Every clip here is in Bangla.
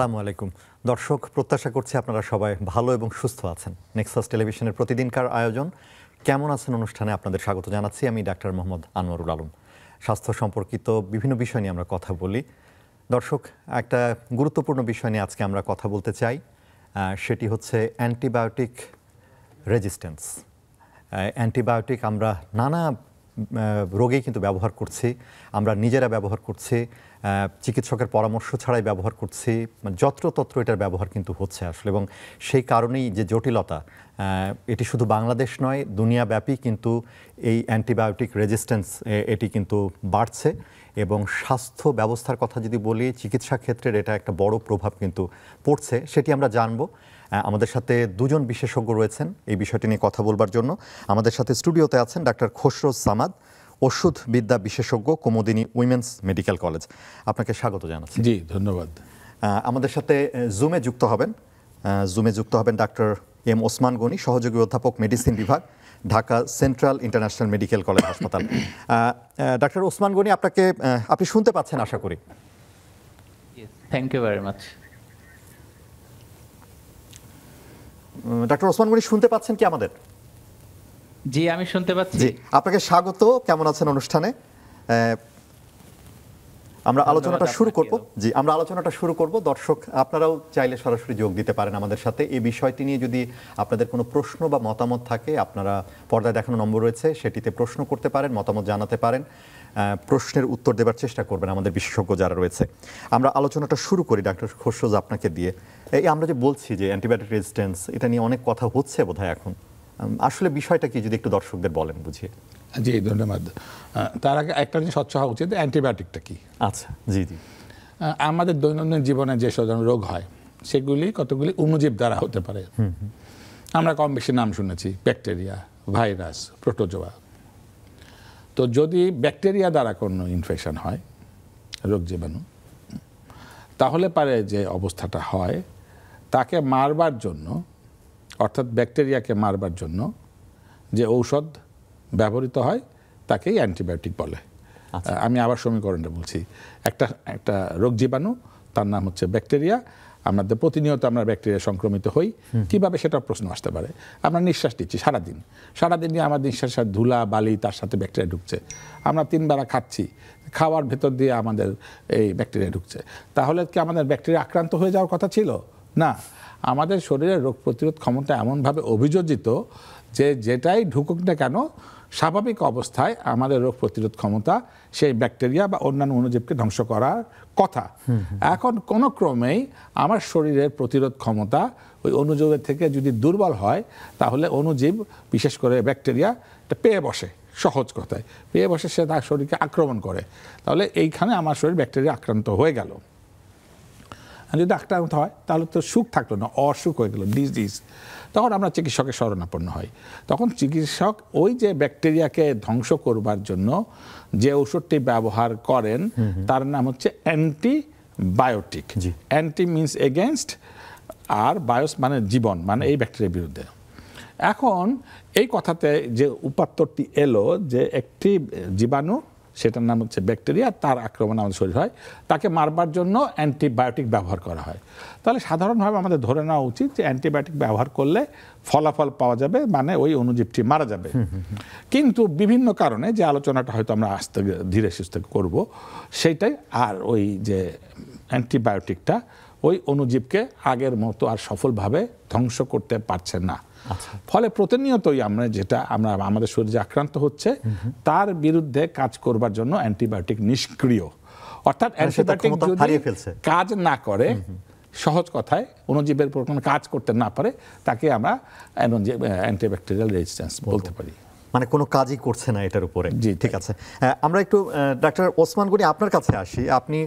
আসসালামু আলাইকুম দর্শক, প্রত্যাশা করছি আপনারা সবাই ভালো এবং সুস্থ আছেন। নেক্সাস টেলিভিশনের প্রতিদিনকার আয়োজন কেমন আছেন অনুষ্ঠানে আপনাদের স্বাগত জানাচ্ছি। আমি ডাক্তার মোহাম্মদ আনোয়ারুল আলম। স্বাস্থ্য সম্পর্কিত বিভিন্ন বিষয় নিয়ে আমরা কথা বলি। দর্শক, একটা গুরুত্বপূর্ণ বিষয় নিয়ে আজকে আমরা কথা বলতে চাই, সেটি হচ্ছে অ্যান্টিবায়োটিক রেজিস্ট্যান্স। অ্যান্টিবায়োটিক আমরা নানা রোগেই কিন্তু ব্যবহার করছি, আমরা নিজেরা ব্যবহার করছি, চিকিৎসকের পরামর্শ ছাড়াই ব্যবহার করছি, যত্রতত্র এটার ব্যবহার কিন্তু হচ্ছে আসলে। এবং সেই কারণেই যে জটিলতা, এটি শুধু বাংলাদেশ নয়, দুনিয়াব্যাপী কিন্তু এই অ্যান্টিবায়োটিক রেজিস্ট্যান্স এটি কিন্তু বাড়ছে। এবং স্বাস্থ্য ব্যবস্থার কথা যদি বলি, চিকিৎসা ক্ষেত্রের এটা একটা বড় প্রভাব কিন্তু পড়ছে, সেটি আমরা জানবো। আমাদের সাথে দুজন বিশেষজ্ঞ রয়েছেন এই বিষয়টি নিয়ে কথা বলবার জন্য। আমাদের সাথে স্টুডিওতে আছেন ডাক্তার খসরুজ সামাদ, ওষুধ বিদ্যা বিশেষজ্ঞ, কুমুদিনী উইমেন্স মেডিকেল কলেজ। আপনাকে স্বাগত জানাচ্ছি। জি, ধন্যবাদ। আমাদের সাথে জুমে যুক্ত হবেন ডাক্তার এম ওসমান গনি, সহযোগী অধ্যাপক, মেডিসিন বিভাগ, Dhaka central international medical college হাসপাতাল। ডাক্তার ওসমান গনি, আপনি শুনতে পাচ্ছেন আশা করি। Thank you very much. Doctor Osman Gani শুনতে পাচ্ছেন কি আমাদের? জি, আমি শুনতে পাচ্ছি। জি, আপনাকে স্বাগত। কেমন আছেন অনুষ্ঠানে? আমরা আলোচনাটা শুরু করব। দর্শক, আপনারাও চাইলে সরাসরি যোগ দিতে পারেন আমাদের সাথে। এই বিষয়টি নিয়ে যদি আপনাদের কোনো প্রশ্ন বা মতামত থাকে, আপনারা পর্দায় দেখানো নম্বর রয়েছে, সেটিতে প্রশ্ন করতে পারেন, মতামত জানাতে পারেন। প্রশ্নের উত্তর দেবার চেষ্টা করবেন আমাদের বিশেষজ্ঞ যারা রয়েছে। আমরা আলোচনাটা শুরু করি ডাক্তার খসরুজ আপনাকে দিয়ে। এই আমরা যে বলছি যে অ্যান্টিবায়োটিক রেজিস্ট্যান্স, এটা নিয়ে অনেক কথা হচ্ছে বোধহয় এখন। আসলে বিষয়টা কি যদি একটু দর্শকদের বলেন বুঝিয়ে। জি, ধন্যবাদ। তার আগে একটা জিনিস স্বচ্ছ হওয়া উচিত, অ্যান্টিবায়োটিকটা কি। আচ্ছা, জি জি। আমাদের দৈনন্দিন জীবনে যে সব রোগ হয় সেগুলি কতগুলি অণুজীব দ্বারা হতে পারে। আমরা কম বেশি নাম শুনেছি, ব্যাকটেরিয়া, ভাইরাস, প্রোটোজোয়া। তো যদি ব্যাকটেরিয়া দ্বারা কোনো ইনফেকশন হয়, রোগ জীবাণু, তাহলে পারে যে অবস্থাটা হয়, তাকে মারবার জন্য, অর্থাৎ ব্যাকটেরিয়াকে মারবার জন্য যে ঔষধ ব্যবহৃত হয় তাকেই অ্যান্টিবায়োটিক বলে। আমি আবার সমীকরণটা বলছি। একটা রোগ জীবাণু, তার নাম হচ্ছে ব্যাকটেরিয়া। আমাদের প্রতিনিয়ত আমরা ব্যাকটেরিয়া সংক্রমিত হই। কিভাবে সেটা প্রশ্ন আসতে পারে। আমরা নিঃশ্বাস নিচ্ছি সারাদিন নিয়ে আমার নিঃশ্বাসের ধুলা বালি, তার সাথে ব্যাকটেরিয়া ঢুকছে। আমরা 3 বেলা খাচ্ছি, খাওয়ার ভেতর দিয়ে আমাদের এই ব্যাকটেরিয়া ঢুকছে। তাহলে কি আমাদের ব্যাকটেরিয়া আক্রান্ত হয়ে যাওয়ার কথা ছিল? না, আমাদের শরীরের রোগ প্রতিরোধ ক্ষমতা এমনভাবে অভিযোজিত যে যেটাই ঢুকুক না কেন, স্বাভাবিক অবস্থায় আমাদের রোগ প্রতিরোধ ক্ষমতা সেই ব্যাকটেরিয়া বা অন্যান্য অণুজীবকে ধ্বংস করার কথা। এখন কোনো ক্রমেই আমার শরীরের প্রতিরোধ ক্ষমতা ওই অণুজীবের থেকে যদি দুর্বল হয়, তাহলে অণুজীব, বিশেষ করে ব্যাকটেরিয়া, পেয়ে বসে। সহজ কথায় পেয়ে বসে, সে তার শরীরকে আক্রমণ করে। তাহলে এইখানে আমার শরীর ব্যাকটেরিয়া আক্রান্ত হয়ে গেল। যদি আক্রান্ত হয় তাহলে তো সুখ থাকলো না, অসুখ হয়ে গেল, ডিজিজ। তখন আমরা চিকিৎসকের শরণাপন্ন হই। তখন চিকিৎসক ওই যে ব্যাকটেরিয়াকে ধ্বংস করবার জন্য যে ওষুধটি ব্যবহার করেন, তার নাম হচ্ছে অ্যান্টিবায়োটিক। অ্যান্টি মিনস এগেনস্ট, আর বায়োস মানে জীবন, মানে এই ব্যাকটেরিয়ার বিরুদ্ধে। এখন এই কথাতে যে উপাত্তরটি এলো যে একটি জীবাণু, সেটার নাম হচ্ছে ব্যাকটেরিয়া, তার আক্রমণ আমাদের শরীর হয়, তাকে মারবার জন্য অ্যান্টিবায়োটিক ব্যবহার করা হয়। তাহলে সাধারণভাবে আমাদের ধরে নেওয়া উচিত যে অ্যান্টিবায়োটিক ব্যবহার করলে ফলাফল পাওয়া যাবে, মানে ওই অণুজীবটি মারা যাবে। কিন্তু বিভিন্ন কারণে, যে আলোচনাটা হয়তো আমরা আস্তে ধীরে সুস্থে করব, সেইটাই, আর ওই যে অ্যান্টিবায়োটিকটা ওই অণুজীবকে আগের মতো আর সফলভাবে ধ্বংস করতে পারছে না। ফলে প্রতিনিয়তই আমরা আমাদের শরীরে আক্রান্ত হচ্ছে, তার বিরুদ্ধে কাজ করবার জন্য অ্যান্টিবায়োটিক নিষ্ক্রিয়। অর্থাৎ অ্যান্টিবায়োটিক যদি কাজ না করে, সহজ কথায় অণুজীবের উপর কোনো কাজ করতে না পারে, তাকে আমরা অ্যান্টিব্যাকটেরিয়াল রেজিস্ট্যান্স বলতে পারি। মানে কোনো কাজই করছে না এটার উপরে। জি, ঠিক আছে। আমরা একটু ডাক্তার ওসমান গনি আপনার কাছে আসি। আপনি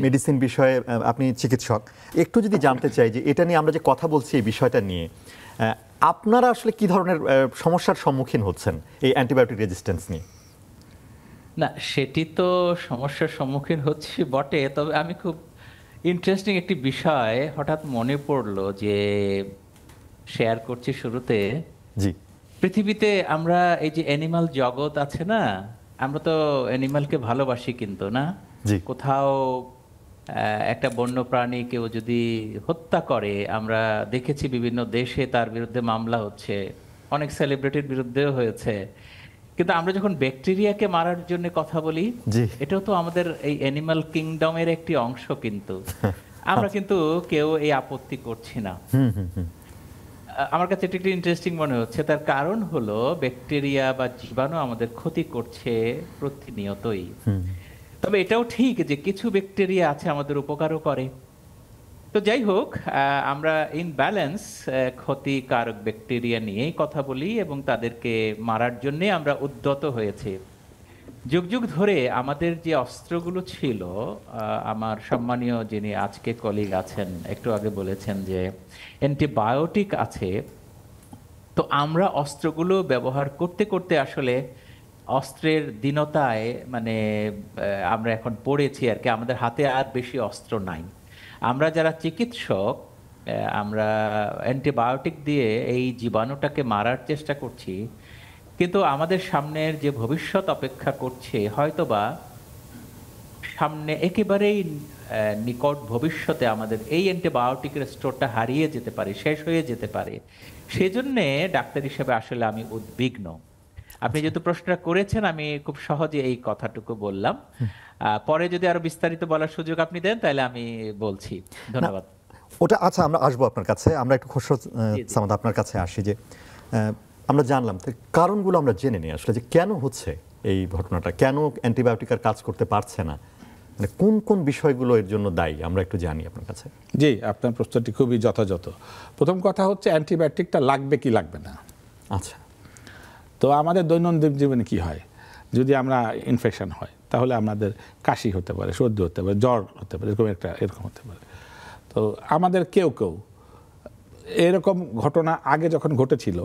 মেডিসিন বিষয়ে, আপনি চিকিৎসক। একটু যদি জানতে চাই যে এটা নিয়ে আমরা যে কথা বলছি, এই বিষয়টা নিয়ে আপনারা আসলে কি ধরনের সমস্যার সম্মুখীন হচ্ছেন এই অ্যান্টিবায়োটিক রেজিস্ট্যান্স নিয়ে? না, সেটি তো সমস্যার সম্মুখীন হচ্ছি বটে, তবে আমি খুব ইন্টারেস্টিং একটি বিষয় হঠাৎ মনে পড়লো যে শেয়ার করছি শুরুতে। জি। পৃথিবীতে আমরা এই যে অ্যানিমাল জগৎ আছে না, আমরা তো অ্যানিমালকে ভালোবাসি, কিন্তু না, কোথাও একটা বন্য প্রাণী কেউ যদি হত্যা করে, আমরা দেখেছি বিভিন্ন দেশে তার বিরুদ্ধে মামলা হচ্ছে, অনেক সেলিব্রিটির বিরুদ্ধেও হয়েছে। কিন্তু আমরা যখন ব্যাকটেরিয়াকে মারার জন্য কথা বলি, জি। এটাও তো আমাদের এই অ্যানিমাল কিংডমের একটি অংশ, কিন্তু আমরা কিন্তু কেউ এই আপত্তি করছি না। আমার কাছে এটা একটু ইন্টারেস্টিং মনে হচ্ছে। তার কারণ হলো ব্যাকটেরিয়া বা জীবাণু আমাদের ক্ষতি করছে প্রতিনিয়তই। তবে এটাও ঠিক যে কিছু ব্যাকটেরিয়া আছে আমাদের উপকারও করে। তো যাই হোক, আমরা ইন ব্যালেন্স ক্ষতিকারক ব্যাকটেরিয়া নিয়েই কথা বলি এবং তাদেরকে মারার জন্যে আমরা উদ্যত হয়েছি। যুগ যুগ ধরে আমাদের যে অস্ত্রগুলো ছিল, আমার সম্মানীয় যিনি আজকে কলিগ আছেন একটু আগে বলেছেন যে অ্যান্টিবায়োটিক আছে। তো আমরা অস্ত্রগুলো ব্যবহার করতে করতে আসলে অস্ত্রের দীনতায় মানে আমরা এখন পড়েছি আর কি। আমাদের হাতে আর বেশি অস্ত্র নাই। আমরা যারা চিকিৎসক, আমরা অ্যান্টিবায়োটিক দিয়ে এই জীবাণুটাকে মারার চেষ্টা করছি, কিন্তু আমাদের সামনের যে ভবিষ্যৎ অপেক্ষা করছে, হয়তোবা সামনে একেবারেই নিকট ভবিষ্যতে আমাদের এই অ্যান্টিবায়োটিকের স্টোরটা হারিয়ে যেতে পারে, শেষ হয়ে যেতে পারে। সেজন্যে ডাক্তার হিসেবে আসলে আমি উদ্বিগ্ন। আপনি যেহেতু প্রশ্নটা করেছেন, আমি খুব সহজে এই কথাটুকু বললাম। পরে যদি আরো বিস্তারিত বলার সুযোগ আপনি দেন তাহলে আমি বলছি। ধন্যবাদ। ওটা আচ্ছা, আমরা আসবো আপনার কাছে। আমরা একটু খসরু সামাদ আপনার কাছে আসি যে আমরা জানলাম কারণগুলো আমরা জেনে নিই আসলে যে কেন হচ্ছে এই ঘটনাটা, কেন অ্যান্টিবায়োটিক আর কাজ করতে পারছে না, মানে কোন কোন বিষয়গুলো এর জন্য দায়ী আমরা একটু জানি আপনার কাছে। জি, আপনার প্রশ্নটি খুবই যথাযথ। প্রথম কথা হচ্ছে অ্যান্টিবায়োটিকটা লাগবে কি লাগবে না। আচ্ছা, তো আমাদের দৈনন্দিন জীবনে কি হয়, যদি আমরা ইনফেকশন হয় তাহলে আমাদের কাশি হতে পারে, সর্দি হতে পারে, জ্বর হতে পারে, এরকম হতে পারে। তো আমাদের কেউ কেউ এরকম ঘটনা আগে যখন ঘটেছিল,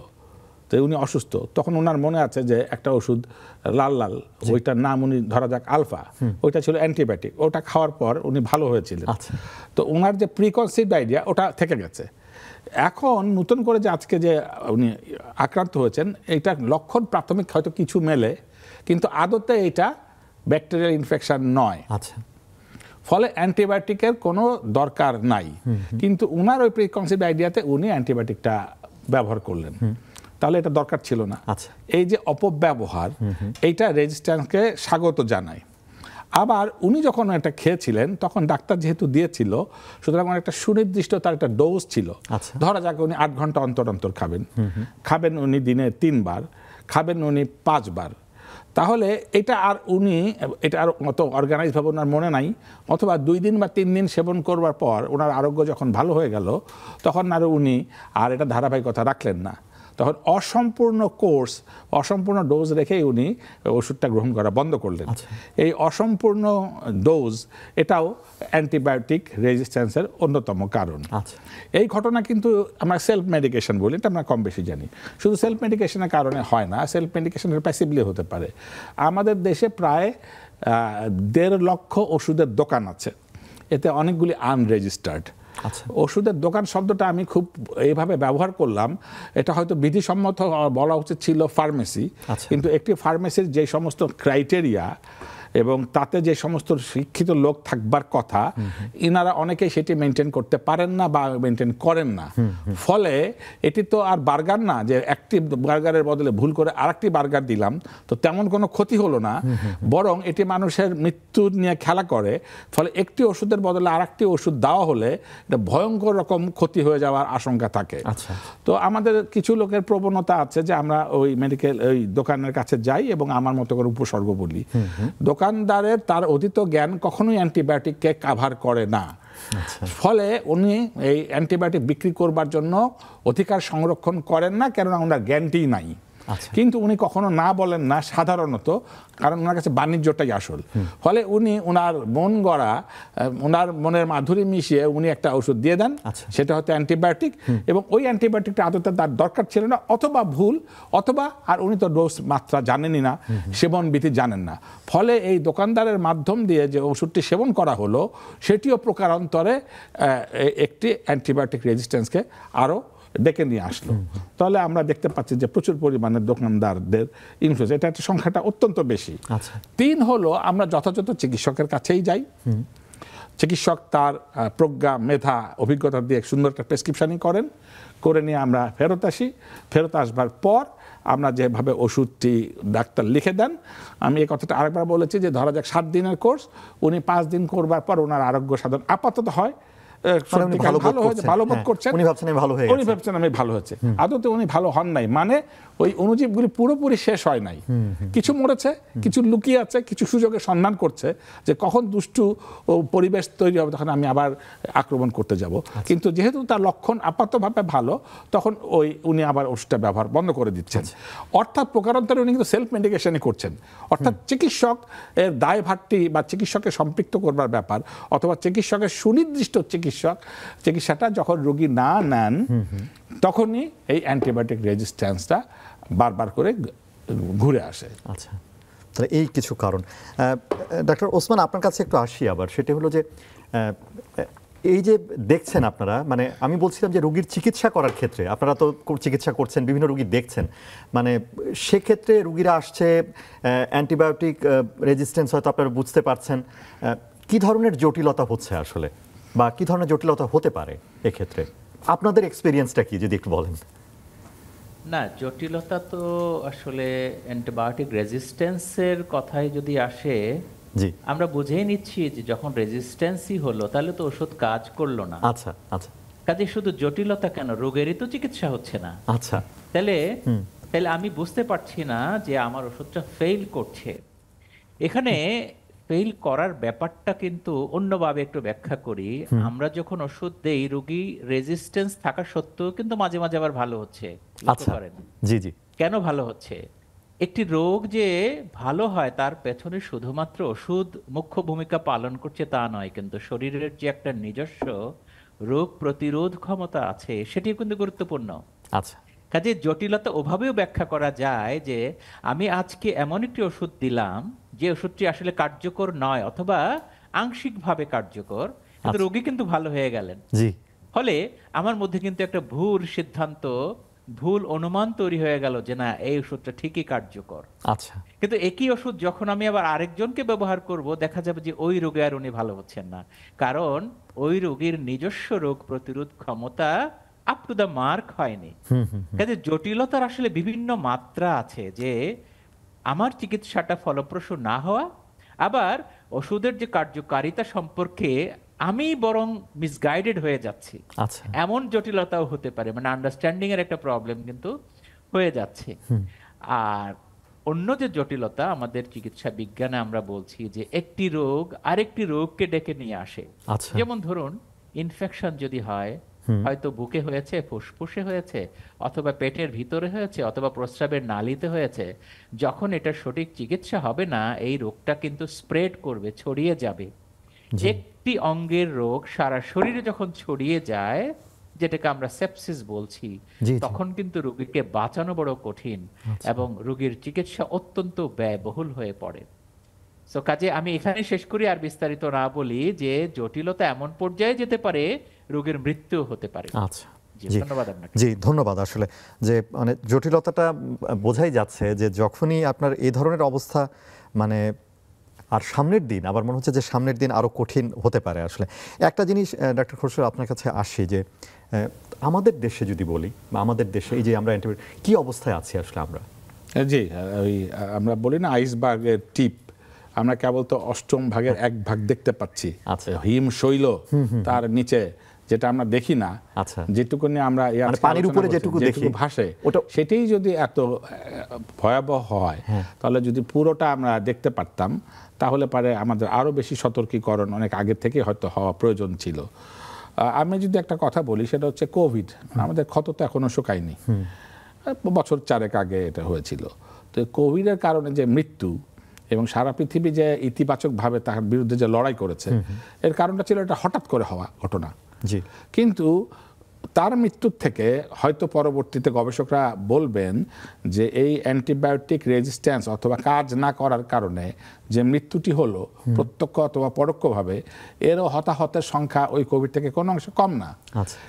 তো উনি অসুস্থ, তখন ওনার মনে আছে যে একটা ওষুধ লাল লাল, ওইটার নাম উনি ধরা যাক আলফা, ওইটা ছিল অ্যান্টিবায়োটিক, ওটা খাওয়ার পর উনি ভালো হয়েছিলেন। তো ওনার যে প্রিকনসিভড আইডিয়া ওটা থেকে গেছে। এখন নতুন করে যে আজকে যে উনি আক্রান্ত হয়েছেন, এইটার লক্ষণ প্রাথমিক হয়তো কিছু মেলে, কিন্তু আদতে এটা ব্যাকটেরিয়াল ইনফেকশন নয়। আচ্ছা, ফলে অ্যান্টিবায়োটিকের কোনো দরকার নাই। কিন্তু উনার ওই প্রিকনসিভড আইডিয়াতে উনি অ্যান্টিবায়োটিকটা ব্যবহার করলেন, তাহলে এটা দরকার ছিল না। আচ্ছা, এই যে অপব্যবহার, এইটা রেজিস্ট্যান্সকে স্বাগত জানায়। আবার উনি যখন এটা খেয়েছিলেন তখন ডাক্তার যেহেতু দিয়েছিল, সুতরাং একটা সুনির্দিষ্ট তার একটা ডোজ ছিল। ধরা যাক উনি 8 ঘন্টা অন্তর অন্তর খাবেন, খাবেন উনি দিনে 3 বার, খাবেন উনি 5 বার। তাহলে এটা আর অত অর্গানাইজভাবে ওনার মনে নাই, অথবা 2 দিন বা 3 দিন সেবন করবার পর ওনার আরোগ্য যখন ভালো হয়ে গেল, তখন আর উনি আর এটা ধারাবাহিকতা রাখলেন না। তখন অসম্পূর্ণ কোর্স, অসম্পূর্ণ ডোজ রেখেই উনি ওষুধটা গ্রহণ করা বন্ধ করলেন। এই অসম্পূর্ণ ডোজ এটাও অ্যান্টিবায়োটিক রেজিস্ট্যান্সের অন্যতম কারণ। এই ঘটনা কিন্তু আমরা সেলফ মেডিকেশন বলি, এটা আমরা কম বেশি জানি। শুধু সেলফ মেডিকেশনের কারণে হয় না, সেলফ মেডিকেশনের প্যাসিভলি হতে পারে। আমাদের দেশে প্রায় 1.5 লক্ষ ওষুধের দোকান আছে, এতে অনেকগুলি আনরেজিস্টার্ড। ওষুধের দোকান শব্দটা আমি খুব এইভাবে ব্যবহার করলাম, এটা হয়তো বিধিসম্মত বলা উচিত ছিল ফার্মেসি, কিন্তু একটি ফার্মেসির যে সমস্ত ক্রাইটেরিয়া এবং তাতে যে সমস্ত শিক্ষিত লোক থাকবার কথা, ইনারা অনেকেই সেটি মেনটেন করতে পারেন না বা মেনটেন করেন না। ফলে এটি তো আর বার্গার না যে একটি বার্গারের বদলে ভুল করে আরেকটি বার্গার দিলাম, তো তেমন কোনো ক্ষতি হলো না, বরং এটি মানুষের মৃত্যু নিয়ে খেলা করে। ফলে একটি ওষুধের বদলে আরেকটি ওষুধ দেওয়া হলে এটা ভয়ঙ্কর রকম ক্ষতি হয়ে যাওয়ার আশঙ্কা থাকে। তো আমাদের কিছু লোকের প্রবণতা আছে যে আমরা ওই ওই দোকানের কাছে যাই এবং আমার মতো করে উপসর্গ বলি। দোকানদারের তার অতীত জ্ঞান কখনোই অ্যান্টিবায়োটিককে কাভার করে না। ফলে উনি এই অ্যান্টিবায়োটিক বিক্রি করবার জন্য অধিকার সংরক্ষণ করেন না, কেননা ওনার জ্ঞানটিই নাই। কিন্তু উনি কখনো না বলেন না সাধারণত, কারণ ওনার কাছে বাণিজ্যটাই আসল। ফলে উনি ওনার মন গড়া, ওনার মনের মাধুরী মিশিয়ে উনি একটা ওষুধ দিয়ে দেন, সেটা হয়তো অ্যান্টিবায়োটিক, এবং ওই অ্যান্টিবায়োটিকটা আদতে তার দরকার ছিল না, অথবা ভুল, অথবা আর উনি তো ডোজ মাত্রা জানেনই না, সেবন বিধি জানেন না। ফলে এই দোকানদারের মাধ্যম দিয়ে যে ওষুধটি সেবন করা হলো, সেটিও প্রকারান্তরে একটি অ্যান্টিবায়োটিক রেজিস্ট্যান্সকে আরও ডেকে নিয়ে আসলো। তাহলে আমরা দেখতে পাচ্ছি যে প্রচুর পরিমাণে দোকানদারদের ইনফ্লুয়েন্স, এটা একটা সংখ্যাটা অত্যন্ত বেশি। 3 হলো আমরা যথাযথ চিকিৎসকের কাছেই যাই, চিকিৎসক তার প্রজ্ঞা, মেধা, অভিজ্ঞতা দিয়ে সুন্দর একটা প্রেসক্রিপশনই করে নিয়ে আমরা ফেরত আসি। ফেরত আসবার পর আমরা যেভাবে ওষুধটি ডাক্তার লিখে দেন, আমি এই কথাটা আরেকবার বলেছি যে ধরা যাক 7 দিনের কোর্স, উনি 5 দিন করবার পর ওনার আরোগ্য সাধন আপাতত হয় ভালো বোধ করছেন, উনি ভাবছেন আমি ভালো হয়েছে। আদতে উনি ভালো হন নাই, মানে ওই অণুজীবগুলি পুরোপুরি শেষ হয় নাই, কিছু মরেছে, কিছু লুকিয়ে আছে, কিছু সুযোগের সন্ধান করছে যে কখন দুষ্টু পরিবেশ তৈরি হবে তখন আমি আবার আক্রমণ করতে যাব। কিন্তু যেহেতু তার লক্ষণ আপাতভাবে ভালো, তখন উনি আবার ওষুধটা ব্যবহার বন্ধ করে দিচ্ছেন। অর্থাৎ প্রকারান্তরে উনি কিন্তু সেলফ মেডিকেশনই করছেন। অর্থাৎ চিকিৎসক এর দায়ভারটি বা চিকিৎসকে সম্পৃক্ত করবার ব্যাপার, অথবা চিকিৎসকের সুনির্দিষ্ট চিকিৎসাটা যখন রোগী না নেন তখনই এই অ্যান্টিবায়োটিক রেজিস্ট্যান্সটা বারবার করে ঘুরে আসে। আচ্ছা, তাহলে এই কিছু কারণ। ডাক্তার ওসমান, আপনার কাছে একটু আসি আবার, সেটা হলো যে এই যে দেখছেন আপনারা, মানে আমি বলছিলাম যে রোগীর চিকিৎসা করার ক্ষেত্রে আপনারা তো চিকিৎসা করছেন, বিভিন্ন রোগী দেখছেন, মানে সেক্ষেত্রে রোগীরা আসছে অ্যান্টিবায়োটিক রেজিস্ট্যান্স, হয়তো আপনারা বুঝতে পারছেন কি ধরনের জটিলতা হচ্ছে আসলে, বা কি ধরনের জটিলতা হতে পারে এক্ষেত্রে, আপনাদের এক্সপিরিয়েন্সটা কি যদি একটু বলেন। না, জটিলতা তো আসলে অ্যান্টিবায়োটিক রেজিস্ট্যান্সের কথাই যদি আসে, জি, আমরা বুঝেই নিচ্ছি যে যখন রেজিস্ট্যান্সই হলো তাহলে তো ওষুধ কাজ করলো না। আচ্ছা আচ্ছা, কাজে শুধু জটিলতা কেন, রোগেরই তো চিকিৎসা হচ্ছে না। আচ্ছা, তাহলে আমি বুঝতে পারছি না যে আমার ওষুধটা ফেল করছে। এখানে ফেল করার ব্যাপারটা কিন্তু অন্যভাবে একটু ব্যাখ্যা করি। আমরা যখন ওষুধ দেই, রোগী রেজিস্ট্যান্স থাকা সত্ত্বেও কিন্তু মাঝে মাঝে আবার ভালো হচ্ছে। আচ্ছা, জি জি, কেন ভালো হচ্ছে? একটি রোগ যে ভালো হয় তার পেছনে শুধুমাত্র ওষুধ মুখ্য ভূমিকা পালন করছে তা নয়, কিন্তু শরীরের যে একটা নিজস্ব রোগ প্রতিরোধ ক্ষমতা আছে সেটি কিন্তু গুরুত্বপূর্ণ। আচ্ছা, কাজে জটিলতা ওভাবেও ব্যাখ্যা করা যায় যে আমি আজকে এমন একটি ওষুধ দিলাম যে ওষুধটি আসলে কার্যকর নয়, অথবা আংশিকভাবে কার্যকর, কিন্তু রোগী কিন্তু ভালো হয়ে গেলেন। জি, ফলে আমার মধ্যে কিন্তু একটা ভুল সিদ্ধান্ত, ভুল অনুমান তৈরি হয়ে গেল যে না, এই ওষুধটা ঠিকই কার্যকর। আচ্ছা, কিন্তু একই ওষুধ যখন আমি আবার আরেকজনকে ব্যবহার করব, দেখা যাবে যে ওই রোগে আর উনি ভালো হচ্ছেন না, কারণ ওই রোগীর নিজস্ব রোগ প্রতিরোধ ক্ষমতা আপ টু দ্য মার্ক হয়নি। কাজে জটিলতার আসলে বিভিন্ন মাত্রা আছে, যে আমার চিকিৎসাটা ফলপ্রসূ না হওয়া, আবার ওষুধের যে কার্যকারিতা সম্পর্কে আমি বরং মিসগাইডেড হয়ে যাচ্ছি, আচ্ছা, এমন জটিলতাও হতে পারে। মানে আন্ডারস্ট্যান্ডিং এর একটা প্রবলেম কিন্তু হয়ে যাচ্ছে। আর অন্য যে জটিলতা আমাদের চিকিৎসা বিজ্ঞানে আমরা বলছি যে একটি রোগ আরেকটি রোগকে ডেকে নিয়ে আসে। আচ্ছা, যেমন ধরুন, ইনফেকশন যদি হয়, হয়তো বুকে হয়েছে, ফুসফুসে হয়েছে, অথবা পেটের ভিতরে হয়েছে, অথবা প্রস্রাবের নালীতে হয়েছে, যখন এটা সঠিক চিকিৎসা হবে না, এই রোগটা কিন্তু স্প্রেড করবে, ছড়িয়ে যাবে। একটি অঙ্গের রোগ সারা শরীরে যখন ছড়িয়ে যায়, যেটাকে আমরা সেপসিস বলছি, তখন কিন্তু রোগীকে বাঁচানো বড় কঠিন, এবং রোগীর চিকিৎসা অত্যন্ত ব্যয়বহুল হয়ে পড়ে। সো কাজে আমি এখানে শেষ করি, আর বিস্তারিত না বলি, যে জটিলতা এমন পর্যায়ে যেতে পারে রোগীর মৃত্যু হতে পারে। আচ্ছা, ধন্যবাদ আপনাকে। জি ধন্যবাদ। আসলে যে মানে জটিলতাটা বোঝাই যাচ্ছে যে যখনই আপনার এই ধরনের অবস্থা, মানে আর সামনের দিন আবার মনে হচ্ছে যে সামনের দিন আরো কঠিন হতে পারে। আসলে একটা জিনিস ডাক্তার খসরু আপনার কাছে আসি, যে আমাদের দেশে যদি বলি, বা আমাদের দেশে এই যে আমরা কি অবস্থায় আছি আসলে আমরা? জি, ওই আমরা বলি না আইসবার্গের টিপ, আমরা কেবল তো 8ম ভাগের 1 ভাগ দেখতে পাচ্ছি। আচ্ছা, হিম শৈল তার নিচে যেটা আমরা দেখি না, আচ্ছা, যেটুকুনি আমরা পানির উপরে যেটুকু দেখি ভাসে, সেটাই যদি এত ভয়াবহ হয়, তাহলে যদি পুরোটা আমরা দেখতে পারতাম, তাহলে পারে আমাদের আরো বেশি সতর্কীকরণ অনেক আগে থেকে হয়তো হওয়া প্রয়োজন ছিল। আমি যদি একটা কথা বলি, সেটা হচ্ছে কোভিড। আমাদের ক্ষত তো এখনো শুকায়নি, বছর 4 আগে এটা হয়েছিল। তো কোভিডের কারণে যে মৃত্যু, এবং সারা পৃথিবী যে ইতিবাচকভাবে তার বিরুদ্ধে যে লড়াই করেছে, এর কারণটা ছিল এটা হঠাৎ করে হওয়া ঘটনা। জি, কিন্তু তার মৃত্যুর থেকে হয়তো পরবর্তীতে গবেষকরা বলবেন যে এই অ্যান্টিবায়োটিক রেজিস্ট্যান্স অথবা কাজ না করার কারণে যে মৃত্যুটি হলো প্রত্যক্ষ অথবা পরোক্ষভাবে, এরও হতাহতের সংখ্যা ওই কোভিড থেকে কোনো অংশে কম না।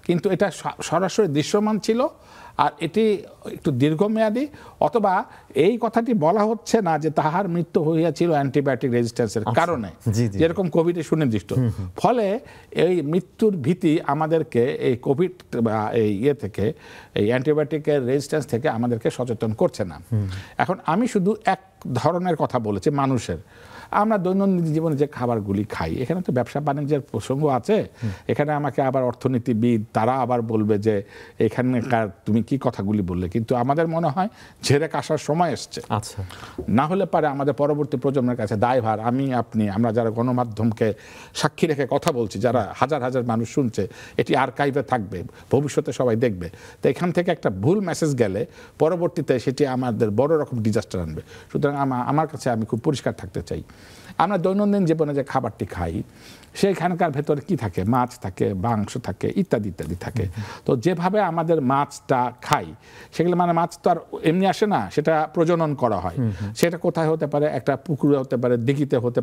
কিন্তু এটা সরাসরি দৃশ্যমান ছিল, আর এটি একটু দীর্ঘমেয়াদী, অথবা এই কথাটি বলা হচ্ছে না যে তাহার মৃত্যু হইয়াছিল অ্যান্টিবায়োটিক রেজিস্ট্যান্সের কারণে, যেরকম কোভিডে সুনির্দিষ্ট। ফলে এই মৃত্যুর ভীতি আমাদেরকে এই কোভিড এই থেকে, এই অ্যান্টিবায়োটিকের রেজিস্ট্যান্স থেকে আমাদেরকে সচেতন করছে না। এখন আমি শুধু এক ধরনের কথা বলেছি, মানুষের। আমরা দৈনন্দিন জীবনে যে খাবারগুলি খাই, এখানে তো ব্যবসা বাণিজ্যের প্রসঙ্গ আছে। এখানে আমাকে আবার অর্থনীতিবিদ তারা আবার বলবে যে এখানকার তুমি কি কথাগুলি বললে, কিন্তু আমাদের মনে হয় ঝেড়ে কাশার সময় এসছে। আচ্ছা, না হলে পারে আমাদের পরবর্তী প্রজন্মের কাছে দায়ভার, আমি আপনি আমরা যারা গণমাধ্যমকে সাক্ষী রেখে কথা বলছি, যারা হাজার হাজার মানুষ শুনছে, এটি আর্কাইভে থাকবে, ভবিষ্যতে সবাই দেখবে। তো এখান থেকে একটা ভুল মেসেজ গেলে পরবর্তীতে সেটি আমাদের বড় রকম ডিজাস্টার আনবে। সুতরাং আমার কাছে আমি খুব পরিষ্কার থাকতে চাই, আমরা দৈনন্দিন জীবনে যে খাবারটি খাই সেইখানকার ভেতরে কি থাকে, মাছ থাকে, মাংস থাকে, ইত্যাদি ইত্যাদি থাকে। তো যেভাবে আমাদের মাছটা খাই, সেগুলো মানে মাছ তো আর এমনি আসে না, সেটা প্রজনন করা হয়। সেটা কোথায় হতে পারে, একটা পুকুরে হতে পারে, দিঘিতে হতে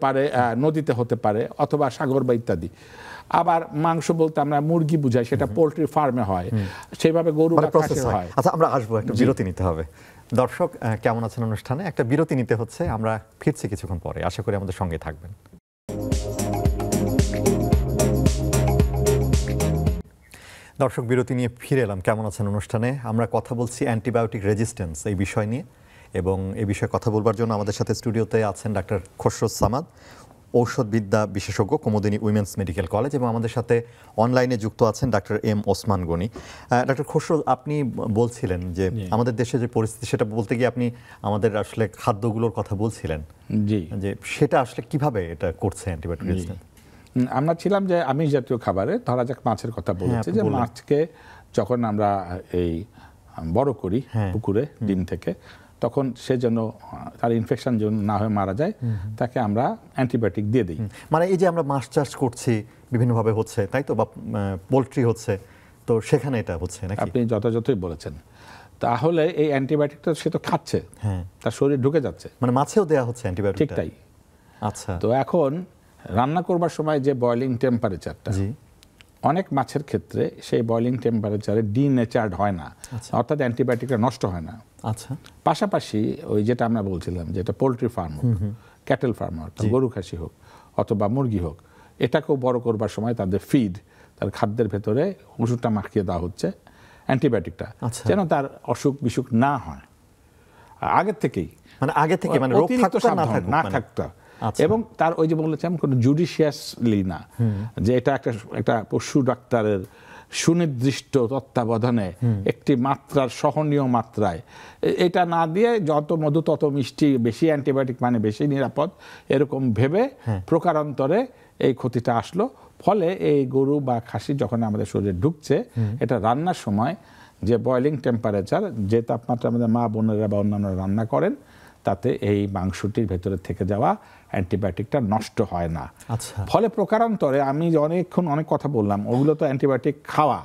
পারে নদীতে হতে পারে, অথবা সাগর বা ইত্যাদি। আবার মাংস বলতে আমরা মুরগি বুঝাই, সেটা পোল্ট্রি ফার্মে হয়, সেইভাবে গরু হয়। আচ্ছা, আমরা আসবো, একটা বিরতি নিতে হবে। দর্শক কেমন আছেন অনুষ্ঠানে একটা বিরতি নিতে হচ্ছে, আমরা ফিরছি কিছুক্ষণ পরে, আশা করি আমাদের সঙ্গে থাকবেন। দর্শক, বিরতি নিয়ে ফিরে এলাম কেমন আছেন অনুষ্ঠানে। আমরা কথা বলছি অ্যান্টিবায়োটিক রেজিস্ট্যান্স এই বিষয় নিয়ে, এবং এই বিষয়ে কথা বলবার জন্য আমাদের সাথে স্টুডিওতে আছেন ডাক্তার খসরু সামাদ, ঔষধবিদ্যা বিশেষজ্ঞ, কুমুদিনী উইমেন্স মেডিকেল কলেজ, এবং আমাদের সাথে অনলাইনে যুক্ত আছেন doctor M Osman Gani. Doctor Khasru, আপনি বলছিলেন যে আমাদের দেশে যে পরিস্থিতি, সেটা বলতে গিয়ে আপনি আমাদের আসলে খাদ্যগুলোর কথা বলছিলেন, জি, যে সেটা আসলে কিভাবে এটা করছে অ্যান্টিবায়োটিক রেজিস্ট্যান্স। আমরা ছিলাম যে আমিষ জাতীয় খাবারে, ধরা যাক মাছের কথা বলেছি, যে মাছকে যখন আমরা এই বড় করি পুকুরে ডিম থেকে, তখন সে যেন তার ইনফেকশন যেন না হয়ে মারা যায়, তাকে আমরা অ্যান্টিবায়োটিক দিয়ে দিই। মানে এই যে আমরা মাছ চাষ করছি বিভিন্নভাবে হচ্ছে, তাই তো, বা পোলট্রি হচ্ছে, তো সেখানে এটা হচ্ছে নাকি? আপনি যথাযথই বলেছেন। তাহলে এই অ্যান্টিবায়োটিকটা সে তো খাচ্ছে, তার শরীরে ঢুকে যাচ্ছে, মানে মাছেও দেয়া হচ্ছে অ্যান্টিবায়োটিক। ঠিক তাই। আচ্ছা, তো এখন রান্না করবার সময় যে বয়লিং টেম্পারেচারটা, অনেক মাছের ক্ষেত্রে সেই বয়লিং টেম্পারেচারে ডিনেচার্ড হয় না, অর্থাৎ অ্যান্টিবায়োটিকটা নষ্ট হয় না। আচ্ছা, পাশাপাশি ওই যেটা আমরা বলছিলাম, যেটা পোলট্রি ফার্ম হোক, ক্যাটেল ফার্ম হোক, গরু খাসি হোক অথবা মুরগি হোক, এটাকেও বড় করবার সময় তাদের ফিড, তার খাদ্যের ভেতরে ওষুধটা মাখিয়ে দেওয়া হচ্ছে, অ্যান্টিবায়োটিকটা, যেন তার অসুখ বিসুখ না হয় আগের থেকেই, মানে আগে থেকে, মানে রোগ না থাকতো। এবং তার ওই যে বলেছিলাম, কোনো জুডিশিয়াসলি না, যে এটা একটা পশু ডাক্তারের সুনির্দিষ্ট তত্ত্বাবধানে একটি মাত্রার, সহনীয় মাত্রায়, এটা না দিয়ে যত মধু তত মিষ্টি, বেশি অ্যান্টিবায়োটিক মানে বেশি নিরাপদ, এরকম ভেবে প্রকারান্তরে এই ক্ষতিটা আসলো। ফলে এই গরু বা খাসি যখন আমাদের শরীরে ঢুকছে, এটা রান্নার সময় যে বয়লিং টেম্পারেচার, যে তাপমাত্রা আমাদের মা বোনেরা বা অন্যান্য রান্না করেন, তাতে এই মাংসটির ভেতরে থেকে যাওয়া অ্যান্টিবায়োটিকটা নষ্ট হয় না। ফলে প্রকারান্তরে আমি অনেকক্ষণ অনেক কথা বললাম, ওগুলো তো অ্যান্টিবায়োটিক খাওয়া,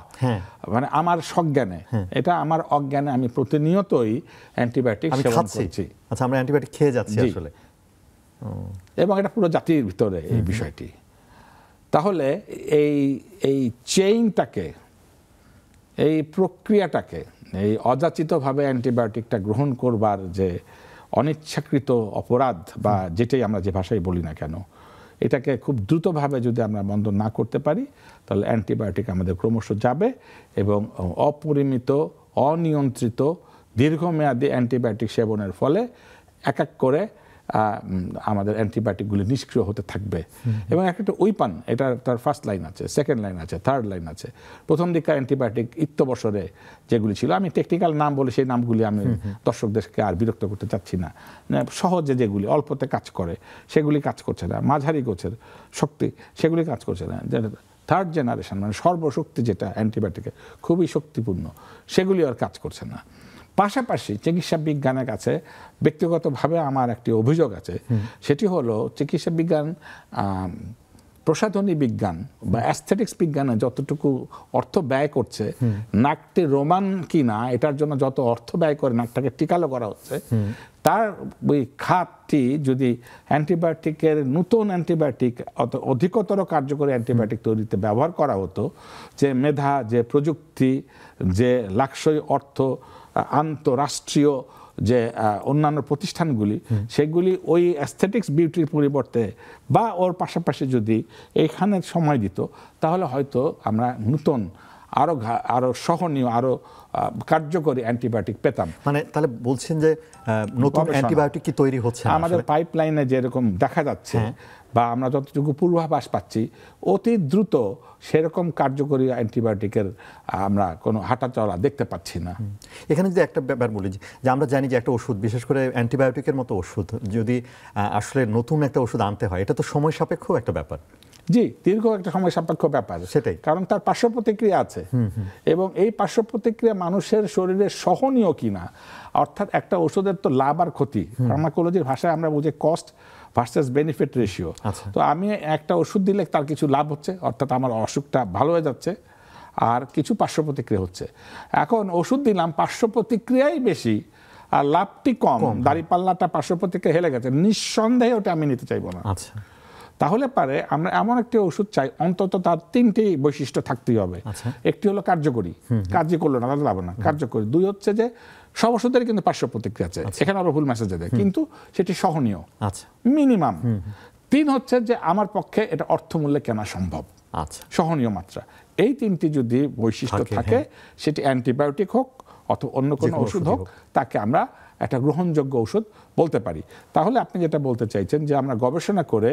মানে আমার সজ্ঞানে, এটা আমার অজ্ঞানে আমি প্রতিনিয়তই অ্যান্টিবায়োটিক সেবন করছি। আচ্ছা, আমরা অ্যান্টিবায়োটিক খেয়ে যাচ্ছি আসলে, এবং এটা পুরো জাতির ভিতরে এই বিষয়টি। তাহলে এই চেইনটাকে, এই প্রক্রিয়াটাকে, এই অযাচিতভাবে অ্যান্টিবায়োটিকটা গ্রহণ করবার যে অনিচ্ছাকৃত অপরাধ, বা যেটাই আমরা যে ভাষায় বলি না কেন, এটাকে খুব দ্রুতভাবে যদি আমরা বন্ধ না করতে পারি, তাহলে অ্যান্টিবায়োটিক আমাদের ক্রমশ যাবে, এবং অপরিমিত, অনিয়ন্ত্রিত, দীর্ঘমেয়াদী অ্যান্টিবায়োটিক সেবনের ফলে এক এক করে আমাদের অ্যান্টিবায়োটিকগুলি নিষ্ক্রিয় হতে থাকবে। এবং একটা উইপান, এটা তার ফার্স্ট লাইন আছে, সেকেন্ড লাইন আছে, থার্ড লাইন আছে। প্রথম দিককার অ্যান্টিবায়োটিক ইত্যবসরে যেগুলি ছিল, আমি টেকনিক্যাল নাম বলে সেই নামগুলি আমি দর্শকদেরকে আর বিরক্ত করতে চাচ্ছি না, সহজে যেগুলি অল্পতে কাজ করে সেগুলি কাজ করছে না, মাঝারি গোছের শক্তি সেগুলি কাজ করছে না, থার্ড জেনারেশন মানে সর্বশক্তি যেটা অ্যান্টিবায়োটিকের খুবই শক্তিপূর্ণ, সেগুলি আর কাজ করছে না। পাশাপাশি চিকিৎসা বিজ্ঞানের কাছে ব্যক্তিগতভাবে আমার একটি অভিযোগ আছে, সেটি হলো চিকিৎসা বিজ্ঞান প্রসাধনী বিজ্ঞান বা অ্যাস্থেটিক্স বিজ্ঞানে যতটুকু অর্থ ব্যয় করছে, নাকটি রোমান কিনা এটার জন্য যত অর্থ ব্যয় করে নাকটাকে টিকালো করা হচ্ছে, তার ওই খাতটি যদি অ্যান্টিবায়োটিকের নতুন অ্যান্টিবায়োটিক অধিকতর কার্যকরী অ্যান্টিবায়োটিক তৈরিতে ব্যবহার করা হতো, যে মেধা, যে প্রযুক্তি, যে লাক্সই অর্থ, আন্তঃরাষ্ট্রীয় যে অন্যান্য প্রতিষ্ঠানগুলি, সেগুলি ওই অ্যাস্থেটিক্স বিউটির পরিবর্তে বা ওর পাশাপাশি যদি এইখানে সময় দিত, তাহলে হয়তো আমরা নতুন আরো সহনীয়, আরো কার্যকরী অ্যান্টিবায়োটিক পেতাম। মানে তাহলে বলছেন যে নতুন অ্যান্টিবায়োটিক কি তৈরি হচ্ছে না আমাদের পাইপলাইনে যেরকম দেখা যাচ্ছে বা আমরা যতটুকু পূর্বাভাস পাচ্ছি, অতি দ্রুত সেরকম কার্যকরী অ্যান্টিবায়োটিকের আমরা কোনো হাঁটাচলা দেখতে পাচ্ছি না। এখানে যদি একটা ব্যাপার বলি যে আমরা জানি যে একটা ওষুধ, বিশেষ করে অ্যান্টিবায়োটিকের মতো ওষুধ যদি আসলে নতুন একটা ওষুধ আনতে হয়, এটা তো সময় সাপেক্ষ একটা ব্যাপার। জি, দীর্ঘ একটা সময় সাপেক্ষ ব্যাপার, সেটাই। কারণ তার পার্শ্ব প্রতিক্রিয়া আছে এবং এই পার্শ্ব প্রতিক্রিয়া মানুষের শরীরে সহনীয় কিনা, অর্থাৎ একটা ওষুধের তো লাভ আর ক্ষতি, ফার্মাকোলজির ভাষায় আমরা বুঝি কস্ট ভার্সেস বেনিফিট রেশিও। তো আমি একটা ওষুধ দিলে তার কিছু লাভ হচ্ছে, অর্থাৎ আমার অসুখটা ভালো হয়ে যাচ্ছে, আর কিছু পার্শ্ব প্রতিক্রিয়া হচ্ছে। এখন ওষুধ দিলাম, পার্শ্ব প্রতিক্রিয়াই বেশি আর লাভটি কম, দাঁড়িপাল্লাটা পার্শ্ব প্রতিক্রিয়া হেলে গেছে, নিঃসন্দেহে ওটা আমি নিতে চাইবো না। আচ্ছা, তাহলে পারে আমরা এমন একটি ওষুধ চাই অন্তত তার 3টি বৈশিষ্ট্য থাকতেই হবে। একটি হলো কার্যকরী, কার্য করলো না তাহলে লাভ না, কার্যকরী। 2 হচ্ছে যে সব ওষুধের কিন্তু পার্শ্ব প্রতিক্রিয়া আছে, এখানে আবার ভুল মেসেজ দেয়, কিন্তু সেটি সহনীয় মিনিমাম। 3 হচ্ছে যে আমার পক্ষে এটা অর্থমূল্যে কেনা সম্ভব, সহনীয় মাত্রা। এই 3টি যদি বৈশিষ্ট্য থাকে, সেটি অ্যান্টিবায়োটিক হোক অথবা অন্য কোনো ওষুধ হোক, তাকে আমরা একটা গ্রহণযোগ্য ওষুধ বলতে পারি। তাহলে আপনি যেটা বলতে চাইছেন যে আমরা গবেষণা করে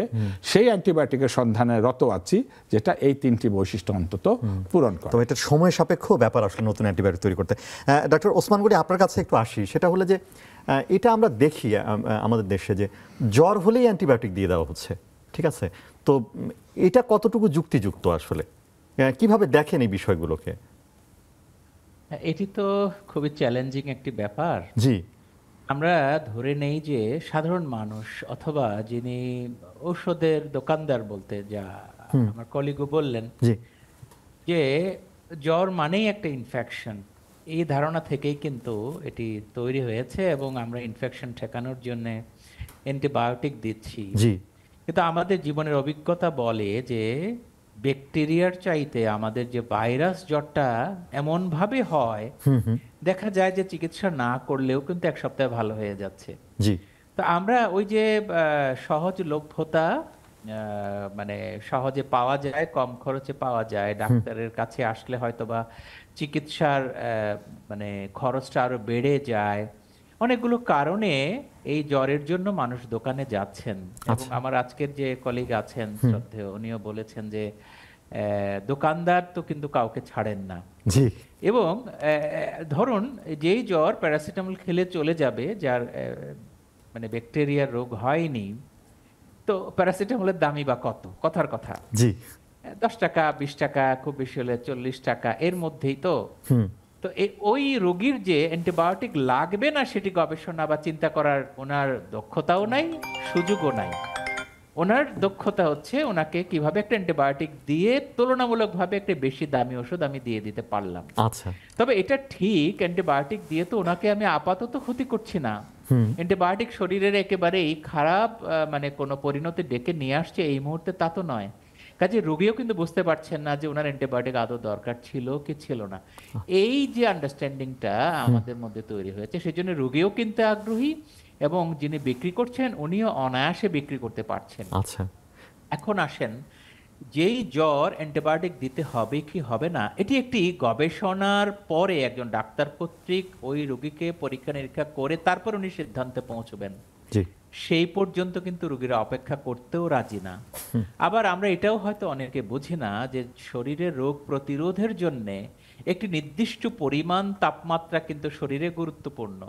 সেই অ্যান্টিবায়োটিকের সন্ধানে রত আছি যেটা এই 3টি বৈশিষ্ট্য অন্তত পূরণ করে। তো এটা সময় সাপেক্ষ ব্যাপার আসলে নতুন অ্যান্টিবায়োটিক তৈরি করতে। ডক্টর ওসমান গনি, আপনার কাছে একটু আসি। সেটা হলো যে এটা আমরা দেখি আমাদের দেশে যে জ্বর হলেই অ্যান্টিবায়োটিক দিয়ে দেওয়া হচ্ছে, ঠিক আছে? তো এটা কতটুকু যুক্তিযুক্ত আসলে, কিভাবে দেখেন এই বিষয়গুলোকে? এটি তো খুবই চ্যালেঞ্জিং একটি ব্যাপার। জি, আমরা ধরে নেই যে সাধারণ মানুষ অথবা যিনি ঔষধের দোকানদার বলতে যা আমার কলিগও বললেন যে জ্বর মানেই একটা ইনফেকশন, এই ধারণা থেকেই কিন্তু এটি তৈরি হয়েছে এবং আমরা ইনফেকশন ঠেকানোর জন্য অ্যান্টিবায়োটিক দিচ্ছি। কিন্তু আমাদের জীবনের অভিজ্ঞতা বলে যে ব্যাকটেরিয়ার চাইতে আমাদের যে ভাইরাস জ্বরটা এমনভাবে হয়, দেখা যায় যে চিকিৎসা না করলেও কিন্তু 1 সপ্তাহে ভালো হয়ে যাচ্ছে। তো আমরা ওই যে সহজলভ্যতা, মানে সহজে পাওয়া যায়, কম খরচে পাওয়া যায়, ডাক্তারের কাছে আসলে হয়তোবা চিকিৎসার মানে খরচটা আরো বেড়ে যায়, অনেকগুলো কারণে এই জ্বরের জন্য মানুষ দোকানে যাচ্ছেন। এবং আমার আজকের যে কলিগ আছেন শ্রদ্ধেয়, উনিও বলেছেন যে দোকানদার তো কিন্তু কাউকে ছাড়েন না। এবং ধরুন যেই জ্বর প্যারাসিটামল খেলে চলে যাবে, যার মানে ব্যাকটেরিয়ার রোগ হয়নি, তো প্যারাসিটামলের দামই বা কত, কথার কথা 10 টাকা 20 টাকা, খুব বেশি হলে 40 টাকা, এর মধ্যেই তো। তো ওই রোগীর যে অ্যান্টিবায়োটিক লাগবে না সেটি গবেষণা বা চিন্তা করার ওনার দক্ষতাও নাই, সুযোগও নাই। ওনার দক্ষতা হচ্ছে ওনাকে কিভাবে একটা অ্যান্টিবায়োটিক দিয়ে তুলনামূলকভাবে একটা বেশি দামি ওষুধ আমি দিয়ে দিতে পারলাম। তবে এটা ঠিক, অ্যান্টিবায়োটিক দিয়ে তো ওনাকে আমি আপাতত ক্ষতি করছি না। অ্যান্টিবায়োটিক শরীরের একেবারেই খারাপ মানে কোনো পরিণতি ডেকে নিয়ে আসছে এই মুহূর্তে তা তো নয়। কাজে রোগীও কিন্তু বুঝতে পারছেন না যে ওনার অ্যান্টিবায়োটিক আদৌ দরকার ছিল কি ছিল না। এই যে আন্ডারস্ট্যান্ডিংটা আমাদের মধ্যে তৈরি হয়েছে, সেজন্য রোগীও কিনতে আগ্রহী এবং যিনি বিক্রি করছেন উনিও অনায়াসে বিক্রি করতে পারছেন। এখন আসেন, যেই জ্বর অ্যান্টিবায়োটিক দিতে হবে কি হবে না, এটি একটি গবেষণার পরে একজন ডাক্তার কর্তৃক ওই রোগীকে পরীক্ষা নিরীক্ষা করে তারপর উনি সিদ্ধান্তে পৌঁছবেন। সেই পর্যন্ত কিন্তু রোগীরা অপেক্ষা করতেও রাজি না। আবার আমরা এটাও হয়তো অনেকে বুঝি না যে শরীরের রোগ প্রতিরোধের জন্য একটি নির্দিষ্ট পরিমাণ তাপমাত্রা কিন্তু শরীরে গুরুত্বপূর্ণ।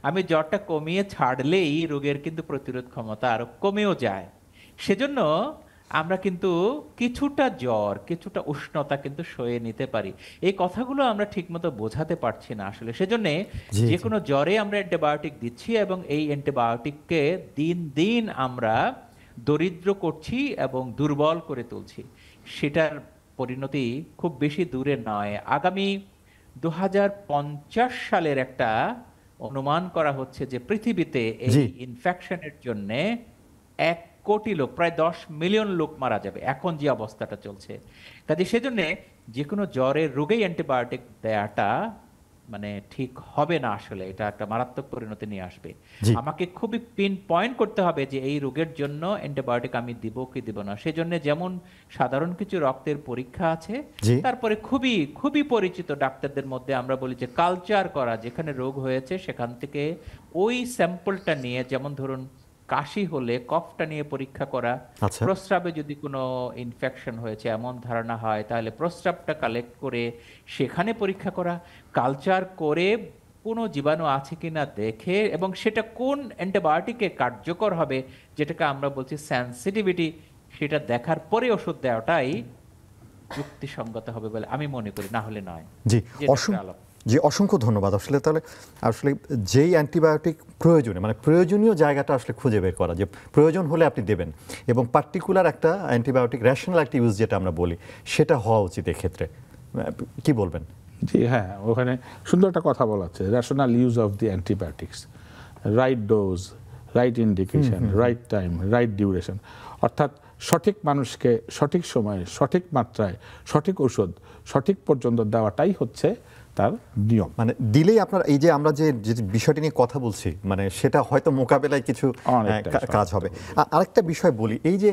আমি জ্বরটা কমিয়ে ছাড়লেই রোগের কিন্তু প্রতিরোধ ক্ষমতা আরো কমেও যায়। সেজন্য আমরা কিন্তু কিছুটা জ্বর, কিছুটা উষ্ণতা কিন্তু সয়ে নিতে পারি। এই কথাগুলো আমরা ঠিকমতো বোঝাতে পারছি না আসলে। সেজন্য যে কোনো জ্বরে আমরা অ্যান্টিবায়োটিক দিচ্ছি এবং এই অ্যান্টিবায়োটিককে দিন দিন আমরা দরিদ্র করছি এবং দুর্বল করে তুলছি। সেটার পরিণতি খুব বেশি দূরে নয়। আগামী 2050 সালের একটা অনুমান করা হচ্ছে যে পৃথিবীতে এই জি। ইনফেকশনের জন্য 1 কোটি লোক, প্রায় 10 মিলিয়ন লোক মারা যাবে এখন যে অবস্থাটা চলছে। কাজে সেজন্য যে কোনো জ্বরের রোগেই অ্যান্টিবায়োটিক দেয়াটা মানে ঠিক হবে না, আসলে এটা একটা মারাত্মক পরিণতি নিয়ে আসবে। জি। আমাকে খুবই পিন পয়েন্ট করতে হবে যে এই রোগের জন্য অ্যান্টিবায়োটিক আমি দিব কি দিব না। সেজন্য যেমন সাধারণ কিছু রক্তের পরীক্ষা আছে, জি। তারপরে খুবই খুবই পরিচিত ডাক্তারদের মধ্যে আমরা বলি যে কালচার করা, যেখানে রোগ হয়েছে সেখান থেকে ওই স্যাম্পলটা নিয়ে, যেমন ধরুন কাশি হলে কফটা নিয়ে পরীক্ষা করা, আচ্ছা। প্রস্রাবে যদি কোনো ইনফেকশন হয়েছে এমন ধারণা হয় তাহলে প্রস্রাবটা কালেক্ট করে সেখানে পরীক্ষা করা, কালচার করে কোনো জীবাণু আছে কিনা দেখে, এবং সেটা কোন অ্যান্টিবায়োটিকে কার্যকর হবে যেটাকে আমরা বলছি সেন্সিটিভিটি, সেটা দেখার পরে ওষুধ দেওয়াটাই যুক্তিসঙ্গত হবে বলে আমি মনে করি, না হলে নয়। জি, যেটা একটা আলাপ। জি, অসংখ্য ধন্যবাদ। তাহলে আসলে যেই অ্যান্টিবায়োটিক প্রয়োজনীয়, মানে প্রয়োজনীয় জায়গাটা আসলে খুঁজে বের করা, যে প্রয়োজন হলে আপনি দেবেন, এবং পার্টিকুলার একটা অ্যান্টিবায়োটিক রেশনাল একটা ইউজ যেটা আমরা বলি, সেটা হওয়া উচিত এক্ষেত্রে। কি বলবেন? জি হ্যাঁ, ওখানে সুন্দর একটা কথা বলা আছে, rational use of the antibiotics, right dose, right indication, right time, right duration. অর্থাৎ সঠিক মানুষকে সঠিক সময়ে, সঠিক মাত্রায়, সঠিক ওষুধ সঠিক পর্যন্ত দেওয়াটাই হচ্ছে তার নিয়ম। মানে দিলেই আপনার এই যে আমরা যে বিষয়টি নিয়ে কথা বলছি, মানে সেটা হয়তো মোকাবেলায় কিছু কাজ হবে। আরেকটা বিষয় বলি, এই যে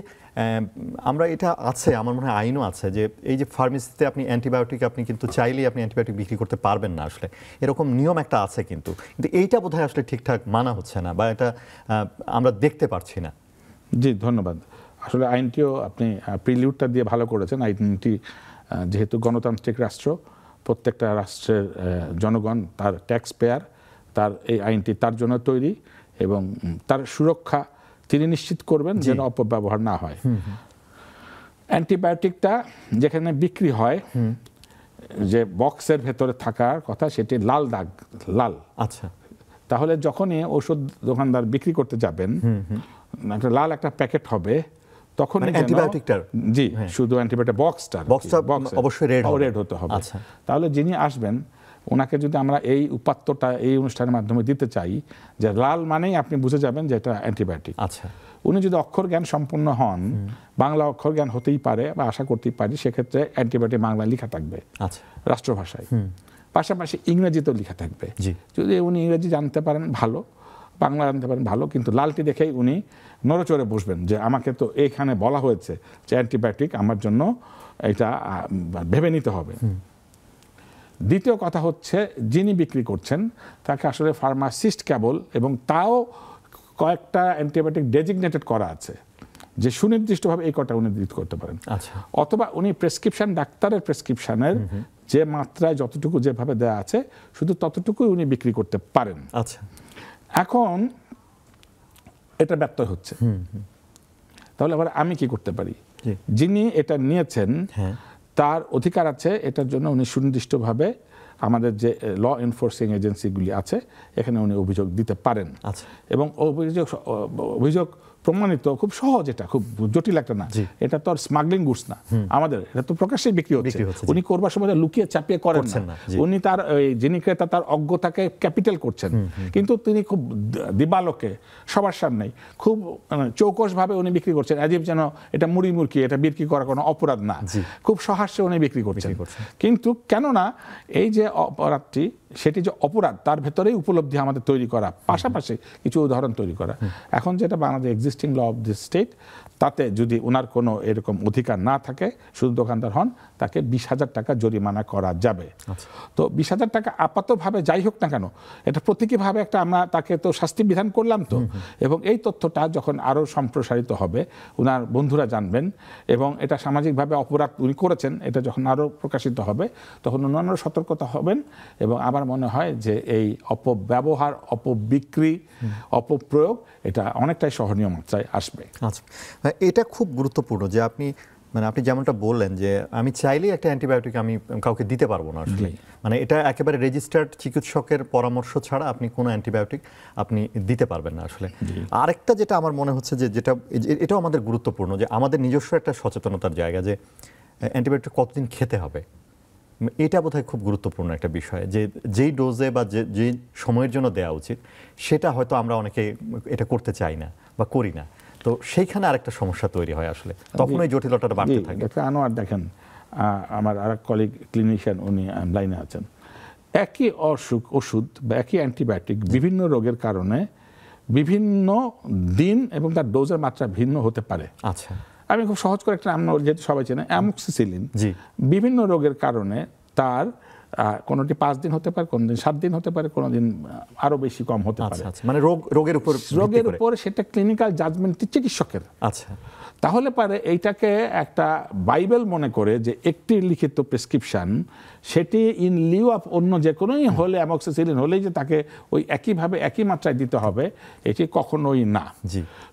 আমরা এটা আছে, আমার মনে হয় আইনও আছে, যে এই যে ফার্মেসিতে আপনি অ্যান্টিবায়োটিক আপনি কিন্তু চাইলেই আপনি অ্যান্টিবায়োটিক বিক্রি করতে পারবেন না, আসলে এরকম নিয়ম একটা আছে, কিন্তু এইটা বোধহয় আসলে ঠিকঠাক মানা হচ্ছে না, বা এটা আমরা দেখতে পারছি না। জি ধন্যবাদ। আসলে আইনটিও আপনি প্রিলিউডটা দিয়ে ভালো করেছেন। আইনটি যেহেতু গণতান্ত্রিক রাষ্ট্র, প্রত্যেকটা রাষ্ট্রের জনগণ তার ট্যাক্স পেয়ার, তার এই আইনটি তার জন্য তৈরি, এবং তার সুরক্ষা তিনি নিশ্চিত করবেন যেন অপব্যবহার না হয়। অ্যান্টিবায়োটিকটা যেখানে বিক্রি হয়, যে বক্সের ভেতরে থাকার কথা সেটি লাল দাগ, লাল। আচ্ছা। তাহলে যখনই ওষুধ দোকানদার বিক্রি করতে যাবেন, একটা লাল একটা প্যাকেট হবে, তখন অ্যান্টিবায়োটিকটার, জি শুধু অ্যান্টিবায়োটিক বক্সটা অবশ্যই রেড হতে হবে। তাহলে যিনি আসবেন ওনাকে যদি আমরা এই উপাত্তটা এই অনুষ্ঠানের মাধ্যমে দিতে চাই, যে লাল মানেই আপনি বুঝে যাবেন যে এটা অ্যান্টিবায়োটিক। আচ্ছা। উনি যদি অক্ষর জ্ঞান সম্পন্ন হন, বাংলা অক্ষর জ্ঞান হতেই পারে বা আশা করতেই পারি, সেক্ষেত্রে অ্যান্টিবায়োটিক বাংলা লেখা থাকবে রাষ্ট্রভাষায়, পাশাপাশি ইংরেজিতেও লেখা থাকবে। যদি উনি ইংরেজি জানতে পারেন ভালো, বাংলা জানতে পারেন ভালো, কিন্তু লালটি দেখেই উনি নড়েচড়ে বসবেন যে আমাকে তো এইখানে বলা হয়েছে যে অ্যান্টিবায়োটিক, আমার জন্য এটা ভেবে নিতে হবে। দ্বিতীয় কথা হচ্ছে, যিনি বিক্রি করছেন তাকে আসলে ফার্মাসিস্ট কেবল, এবং তাও কয়েকটা অ্যান্টিবায়োটিক ডেজিগনেটেড করা আছে যে সুনির্দিষ্টভাবে এই কটা উনি দিতে করতে পারেন। অথবা উনি প্রেসক্রিপশন, ডাক্তারের প্রেসক্রিপশনের যে মাত্রায় যতটুকু যেভাবে দেওয়া আছে শুধু ততটুকুই উনি বিক্রি করতে পারেন। আচ্ছা। এখন এটা ব্যর্থ হচ্ছে, তাহলে আবার আমি কি করতে পারি? যিনি এটা নিয়েছেন তার অধিকার আছে, এটার জন্য উনি সুনির্দিষ্টভাবে আমাদের যে ল এনফোর্সিং এজেন্সিগুলি আছে এখানে উনি অভিযোগ দিতে পারেন। এবং অভিযোগ প্রমাণিত খুব সহজ, এটা খুব জটিল একটা না, এটা তো আর স্মাগলিং গুডস না, আমাদের এটা তো প্রকাশ্যে বিক্রি হচ্ছে। উনি করবার সময় লুকিয়ে চাপিয়ে করেন না, উনি তার যিনি ক্রেতা তার অজ্ঞতাকে ক্যাপিটাল করছেন, কিন্তু তিনি খুব দিবালোকে সবার সামনেই খুব চৌকসভাবে উনি বিক্রি করছেন, অ্যাজিব যেন এটা মুড়ি মুরকি, এটা বিক্রি করা কোনো অপরাধ না, খুব সহাস্যে উনি বিক্রি করছেন। কিন্তু কেননা এই যে অপরাধটি, সেটি যে অপরাধ তার ভেতরেই উপলব্ধি আমাদের তৈরি করা, পাশাপাশি কিছু উদাহরণ তৈরি করা। এখন যেটা Bangladesh existing law of the state, তাতে যদি ওনার কোনো এরকম অধিকার না থাকে, শুধু দোকানদার হন, তাকে 20,000 টাকা জরিমানা করা যাবে। তো 20,000 টাকা আপাতভাবে যাই হোক না কেন, এটা প্রতীকীভাবে একটা আমরা তাকে তো শাস্তি বিধান করলাম তো, এবং এই তথ্যটা যখন আরও সম্প্রসারিত হবে, ওনার বন্ধুরা জানবেন, এবং এটা সামাজিকভাবে অপরাধ উনি করেছেন, এটা যখন আরও প্রকাশিত হবে তখন অন্যান্য সতর্কতা হবেন, এবং আমার মনে হয় যে এই অপব্যবহার, অপবিক্রি, অপপ্রয়োগ এটা অনেকটাই সহনীয় মাত্রায় আসবে। আচ্ছা, এটা খুব গুরুত্বপূর্ণ যে আপনি মানে আপনি যেমনটা বললেন যে আমি চাইলেই একটা অ্যান্টিবায়োটিক আমি কাউকে দিতে পারবো না আসলে, মানে এটা একেবারে রেজিস্টার্ড চিকিৎসকের পরামর্শ ছাড়া আপনি কোনো অ্যান্টিবায়োটিক আপনি দিতে পারবেন না আসলে। আরেকটা যেটা আমার মনে হচ্ছে যে যেটা এটাও আমাদের গুরুত্বপূর্ণ, যে আমাদের নিজস্ব একটা সচেতনতার জায়গা, যে অ্যান্টিবায়োটিক কতদিন খেতে হবে, এটা বোধহয় খুব গুরুত্বপূর্ণ একটা বিষয়, যে যেই ডোজে বা যেই সময়ের জন্য দেওয়া উচিত সেটা হয়তো আমরা অনেকে এটা করতে চাই না বা করি না। তো সেইখানে আরেকটা সমস্যা তৈরি হয় আসলে, তখন এই জটিলতাটা বাড়তে থাকে। আনোয়ার দেখেন, আমার আরেক কলিগ ক্লিনিশিয়ান উনি লাইনে আছেন, একই ওষুধ বা একই অ্যান্টিবায়োটিক বিভিন্ন রোগের কারণে বিভিন্ন দিন এবং তার ডোজের মাত্রা ভিন্ন হতে পারে। আচ্ছা, আমি খুব সহজ করে একটা নাম, যেহেতু সবাই চেনে, অ্যামোক্সিসিলিন। বিভিন্ন রোগের কারণে তার কোনোটি 5 দিন হতে পারে, কোনোদিন 7 দিন হতে পারে, কোনোদিন আরো বেশি কম হতে পারে। মানে রোগের উপর সেটা ক্লিনিক্যাল জাজমেন্ট চিকিৎসকের। আচ্ছা, তাহলে পারে এইটাকে একটা বাইবেল মনে করে যে একটি লিখিত প্রেসক্রিপশন, সেটি ইন লিউ অফ অন্য যে কোনোই হলে অ্যামোক্সিসিলিন হলেই যে তাকে ওই একইভাবে একই মাত্রায় দিতে হবে, এটি কখনোই না।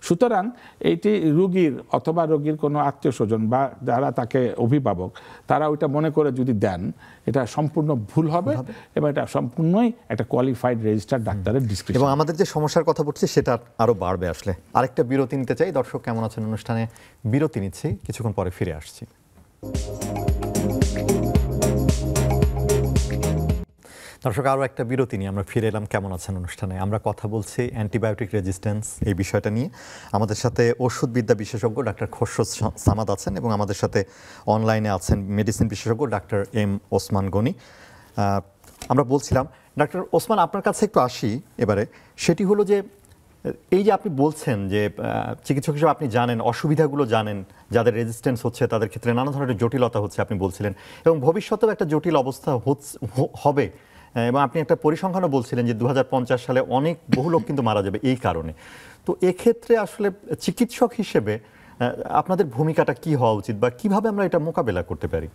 সুতরাং এইটি রোগীর অথবা রোগীর কোনো আত্মীয় স্বজন বা যারা তাকে অভিভাবক, তারা ওইটা মনে করে যদি দেন, এটা সম্পূর্ণ ভুল হবে এবং এটা সম্পূর্ণই একটা কোয়ালিফাইড রেজিস্টার্ড ডাক্তারের ডিসক্রিপশন। এবং আমাদের যে সমস্যার কথা বলছি সেটা আরো বাড়বে আসলে। আরেকটা বিরতি নিতে চাই। দর্শক কেমন আছেন অনুষ্ঠানে বিরতি নিচ্ছি, কিছুক্ষণ পরে ফিরে আসছি। দর্শক, আরও একটা বিরতি নিয়ে আমরা ফিরে এলাম কেমন আছেন অনুষ্ঠানে। আমরা কথা বলছি অ্যান্টিবায়োটিক রেজিস্ট্যান্স এই বিষয়টা নিয়ে। আমাদের সাথে ওষুধবিদ্যা বিশেষজ্ঞ ডাক্তার খোরশেদ সামাদ আছেন এবং আমাদের সাথে অনলাইনে আছেন মেডিসিন বিশেষজ্ঞ ডাক্তার এম ওসমান গনি। আমরা বলছিলাম, ডাক্তার ওসমান আপনার কাছে একটু আসি এবারে। সেটি হলো যে এই যে আপনি বলছেন যে চিকিৎসক হিসেবে আপনি জানেন, অসুবিধাগুলো জানেন, যাদের রেজিস্ট্যান্স হচ্ছে তাদের ক্ষেত্রে নানা ধরনের জটিলতা হচ্ছে আপনি বলছিলেন, এবং ভবিষ্যতেও একটা জটিল অবস্থা হবে, এবং আপনি একটা পরিসংখ্যানও বলছিলেন যে 2050 সালে বহু লোক কিন্তু মারা যাবে এই কারণে। তো এক্ষেত্রে আসলে চিকিৎসক হিসেবে আপনাদের ভূমিকাটা কি হওয়া উচিত বা কিভাবে আমরা এটা মোকাবেলা করতে পারি?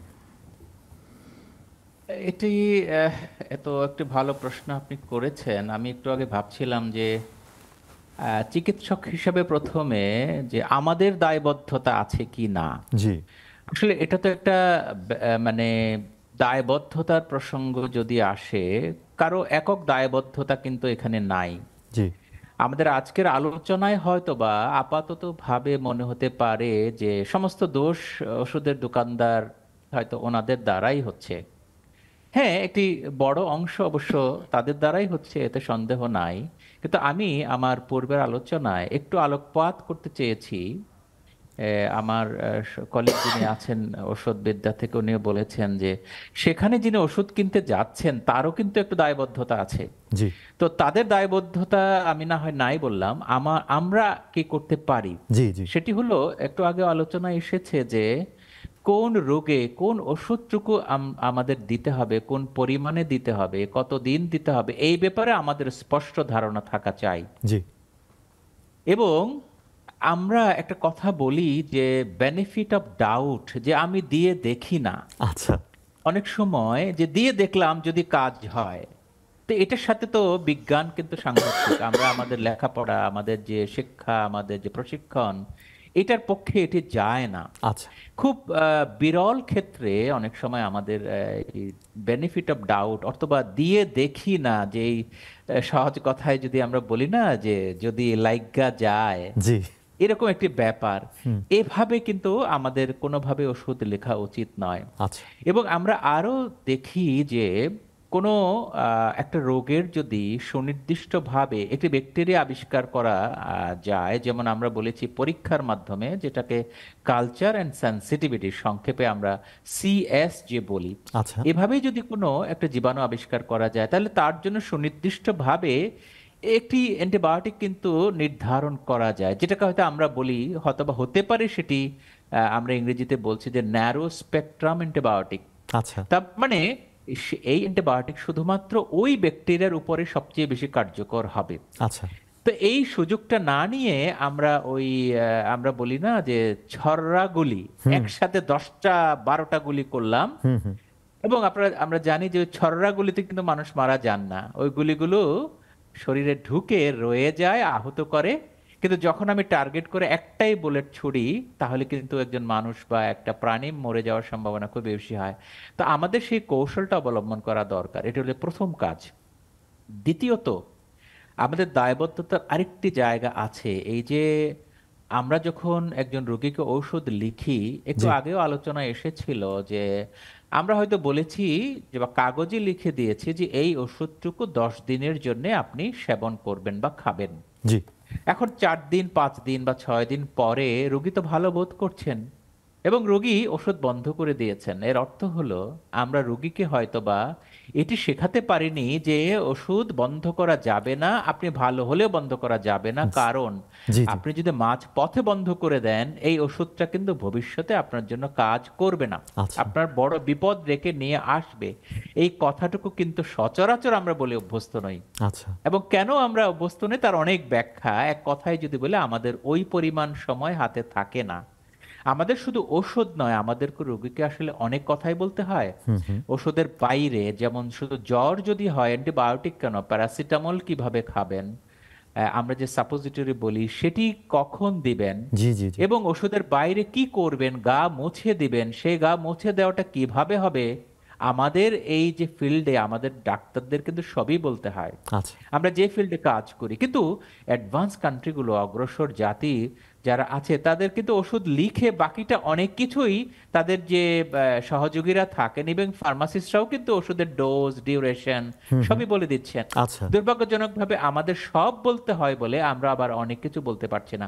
এটি এত একটি ভালো প্রশ্ন আপনি করেছেন। আমি একটু আগে ভাবছিলাম যে চিকিৎসক হিসেবে প্রথমে যে আমাদের দায়বদ্ধতা আছে কি না। জি, আসলে এটা তো একটা মানে দায়বদ্ধতার প্রসঙ্গ যদি আসে, কারো একক দায়বদ্ধতা কিন্তু এখানে নাই। জি, আমাদের আজকের আলোচনায় হয়তো বা আপাতত ভাবে মনে হতে পারে যে সমস্ত দোষ ওষুধের দোকানদার, হয়তো ওনাদের দ্বারাই হচ্ছে। হ্যাঁ, একটি বড় অংশ অবশ্য তাদের দ্বারাই হচ্ছে, এতে সন্দেহ নাই। কিন্তু আমি আমার পূর্বের আলোচনায় একটু আলোকপাত করতে চেয়েছি। আমার কলিগ যিনি আছেন ওষুধবিদ্যা থেকে, উনি বলেছেন যে সেখানে যিনি ওষুধ কিনতে যাচ্ছেন তারও কিন্তু একটু দায়বদ্ধতা আছে। জি, তো তাদের দায়বদ্ধতা আমি না হয় নাই বললাম, আমরা কি করতে পারি। জি, জি, সেটি হলো, একটু আগে আলোচনা এসেছে যে কোন রোগে কোন ওষুধটুকু আমাদের দিতে হবে, কোন পরিমাণে দিতে হবে, কতদিন দিতে হবে, এই ব্যাপারে আমাদের স্পষ্ট ধারণা থাকা চাই। জি, এবং আমরা একটা কথা বলি যে বেনিফিট অফ ডাউট, যে আমি দিয়ে দেখি না। আচ্ছা, অনেক সময় যে দিয়ে দেখলাম যদি কাজ হয়, তো এটার সাথে তো বিজ্ঞান কিন্তু সাংঘাতিক। আমরা আমাদের লেখাপড়া, আমাদের যে শিক্ষা, আমাদের যে প্রশিক্ষণ, এটার পক্ষে এটি যায় না। আচ্ছা, খুব বিরল ক্ষেত্রে অনেক সময় আমাদের বেনিফিট অফ ডাউট অথবা দিয়ে দেখি না, যে এই সহজ কথায় যদি আমরা বলি না যে যদি লাইগা যায়, জি, এরকম একটি ব্যাপার। এভাবে কিন্তু আমাদের কোনোভাবে ওষুধ লেখা উচিত নয়। আচ্ছা, এবং আমরা আরো দেখি যে কোনো একটা রোগের যদি সুনির্দিষ্টভাবে একটি ব্যাকটেরিয়া আবিষ্কার করা যায়, যেমন আমরা বলেছি পরীক্ষার মাধ্যমে, যেটাকে কালচার অ্যান্ড সেন্সিটিভিটি, সংক্ষেপে আমরা সিএস যে বলি, আচ্ছা, এভাবেই যদি কোনো একটা জীবাণু আবিষ্কার করা যায়, তাহলে তার জন্য সুনির্দিষ্টভাবে একটি অ্যান্টিবায়োটিক কিন্তু নির্ধারণ করা যায়, যেটাকে হয়তো আমরা বলি, হয়তোবা হতে পারে সেটি আমরা ইংরেজিতে বলছি যে ন্যারো স্পেকট্রাম অ্যান্টিবায়োটিক। আচ্ছা, তার মানে এই অ্যান্টিবায়োটিক শুধুমাত্র ওই ব্যাকটেরিয়ার উপরে সবচেয়ে বেশি কার্যকর হবে। আচ্ছা, তো এই সুযোগটা না নিয়ে আমরা আমরা বলি না যে ছররা গুলি, একসাথে 10টা 12টা গুলি করলাম, এবং আমরা জানি যে ছররা গুলিতে কিন্তু মানুষ মারা যান না, ওই গুলিগুলো শরীরে ঢুকে রয়ে যায়, আহত করে, কিন্তু যখন আমি টার্গেট করে একটাই বুলেট ছুড়ি, তাহলে কিন্তু একজন মানুষ বা একটা প্রাণী মরে যাওয়ার সম্ভাবনা খুব বেশি হয়। তো আমাদের সেই কৌশলটা অবলম্বন করা দরকার, এটা হলো প্রথম কাজ। দ্বিতীয়ত, আমাদের দায়বদ্ধতার আরেকটি জায়গা আছে। এই যে আমরা যখন একজন রোগীকে ঔষধ লিখি, একটু জি। আগেও আলোচনা এসেছিল যে আমরা হয়তো বলেছি যে বা কাগজে লিখে দিয়েছি যে এই ওষুধটুকু 10 দিনের জন্য আপনি সেবন করবেন বা খাবেন। জি। এখন 4 দিন, 5 দিন বা 6 দিন পরে রোগী তো ভালো বোধ করছেন এবং রোগী ওষুধ বন্ধ করে দিয়েছেন। এর অর্থ হলো আমরা রোগীকে হয়তোবা এটি শেখাতে পারিনি যে ওষুধ বন্ধ করা যাবে না, আপনি ভালো হলেও বন্ধ করা যাবে না, কারণ জি, জি। আপনি যদি মাঝ পথে বন্ধ করে দেন এই ওষুধটা কিন্তু ভবিষ্যতে আপনার জন্য কাজ করবে না, আচ্ছা। আপনার বড় বিপদ রেখে নিয়ে আসবে। এই কথাটুকু কিন্তু সচরাচর আমরা বলে অভ্যস্ত নই। আচ্ছা। এবং কেন আমরা অভ্যস্ত নই তার অনেক ব্যাখ্যা। এক কথায় যদি বলে, আমাদের ওই পরিমাণ সময় হাতে থাকে না। আমাদের শুধু ওষুধ নয়, আমাদের রোগীকে আসলে অনেক কথাই বলতে হয়। ওষুধের বাইরে, যেমন শুধু জ্বর যদি হয় অ্যান্টিবায়োটিক কেন, প্যারাসিটামল কিভাবে খাবেন, আমরা যে সাপোজিটরি বলি সেটি কখন দিবেন, জি, জি, জি। এবং ওষুধের বাইরে কি করবেন, গা মুছে দিবেন, সেই গা মুছে দেওয়াটা কিভাবে হবে, আমাদের এই যে ফিল্ডে আমাদের ডাক্তারদের কিন্তু সবই বলতে হয়। আচ্ছা। আমরা যে ফিল্ডে কাজ করি, কিন্তু অ্যাডভান্স কান্ট্রিগুলো, অগ্রসর জাতি যারা আছে, তাদের কিন্তু ওষুধ লিখে বাকিটা অনেক কিছুই তাদের যে সহযোগীরা থাকেন এবং ফার্মাসিস্টরাও কিন্তু ওষুধের ডোজ, ডিউরেশন সবই বলে দিচ্ছেন। আচ্ছা। দুর্ভাগ্যজনকভাবে আমাদের সব বলতে হয় বলে আমরা আবার অনেক কিছু বলতে পারছি না।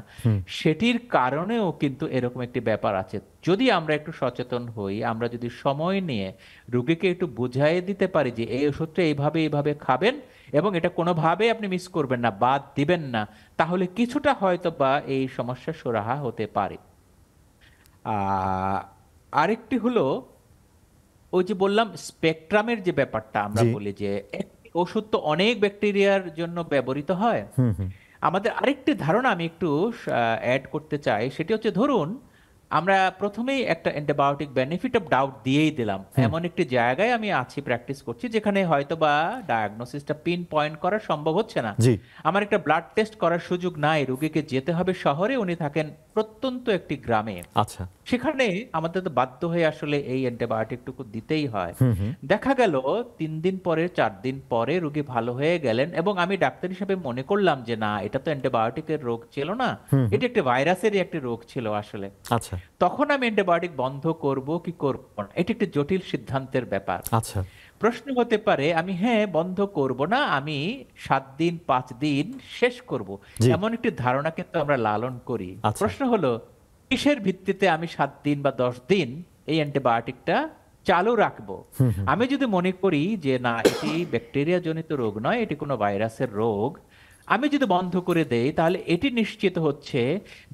সেটির কারণেও কিন্তু এরকম একটি ব্যাপার আছে। যদি আমরা একটু সচেতন হই, আমরা যদি সময় নিয়ে রোগীকে একটু বুঝাই দিতে পারি যে এই ওষুধটা এইভাবে এইভাবে খাবেন এবং এটা কোনোভাবে আপনি মিস করবেন না, বাদ দিবেন না, তাহলে কিছুটা হয়তো বা এই সমস্যা সুরাহা হতে পারে। আরেকটি হলো, ওই যে বললাম স্পেকট্রামের যে ব্যাপারটা, আমরা জি। বলি যে একটি ওষুধ তো অনেক ব্যাকটেরিয়ার জন্য ব্যবহৃত হয়। আমাদের আরেকটি ধারণা আমি একটু অ্যাড করতে চাই, সেটি হচ্ছে, ধরুন আমরা প্রথমেই একটা অ্যান্টিবায়োটিক বেনিফিট অফ ডাউট দিয়েই দিলাম। এমন একটি জায়গায় আমি আছি, প্র্যাকটিস করছি, যেখানে হয়তো বা ডায়াগনোসিসটা পিন পয়েন্ট করা সম্ভব হচ্ছে না। জি। আমার একটা ব্লাড টেস্ট করার সুযোগ নাই, রোগীকে যেতে হবে শহরে, উনি থাকেন প্রত্যন্ত একটি গ্রামে। আচ্ছা। সেখানে আমাদের তো বাধ্য হয়ে আসলে এই অ্যান্টিবায়োটিকটুকু দিতেই হয়। দেখা গেল 3 দিন পরে, 4 দিন পরে রোগী ভালো হয়ে গেলেন এবং আমি ডাক্তার হিসেবে মনে করলাম যে না, এটা তো অ্যান্টিবায়োটিকের রোগ ছিল না, এটা একটি ভাইরাসেরই একটি রোগ ছিল আসলে। আচ্ছা। তখন আমি অ্যান্টিবায়োটিক বন্ধ করব কি করব না, এটি একটি জটিল সিদ্ধান্তের ব্যাপার। আচ্ছা। প্রশ্ন হতে পারে, আমি বন্ধ করব না, আমি 7 দিন 5 দিন শেষ করব, জি। এমন একটি ধারণা কিন্তু আমরা লালন করি। আচ্ছা। প্রশ্ন হলো, কিসের ভিত্তিতে আমি 7 দিন বা 10 দিন এই অ্যান্টিবায়োটিকটা চালু রাখবো? আমি যদি মনে করি যে না, এটি ব্যাকটেরিয়া জনিত রোগ নয়, এটি কোনো ভাইরাসের রোগ, আমি যদি বন্ধ করে দেই, তাহলে এটি নিশ্চিত হচ্ছে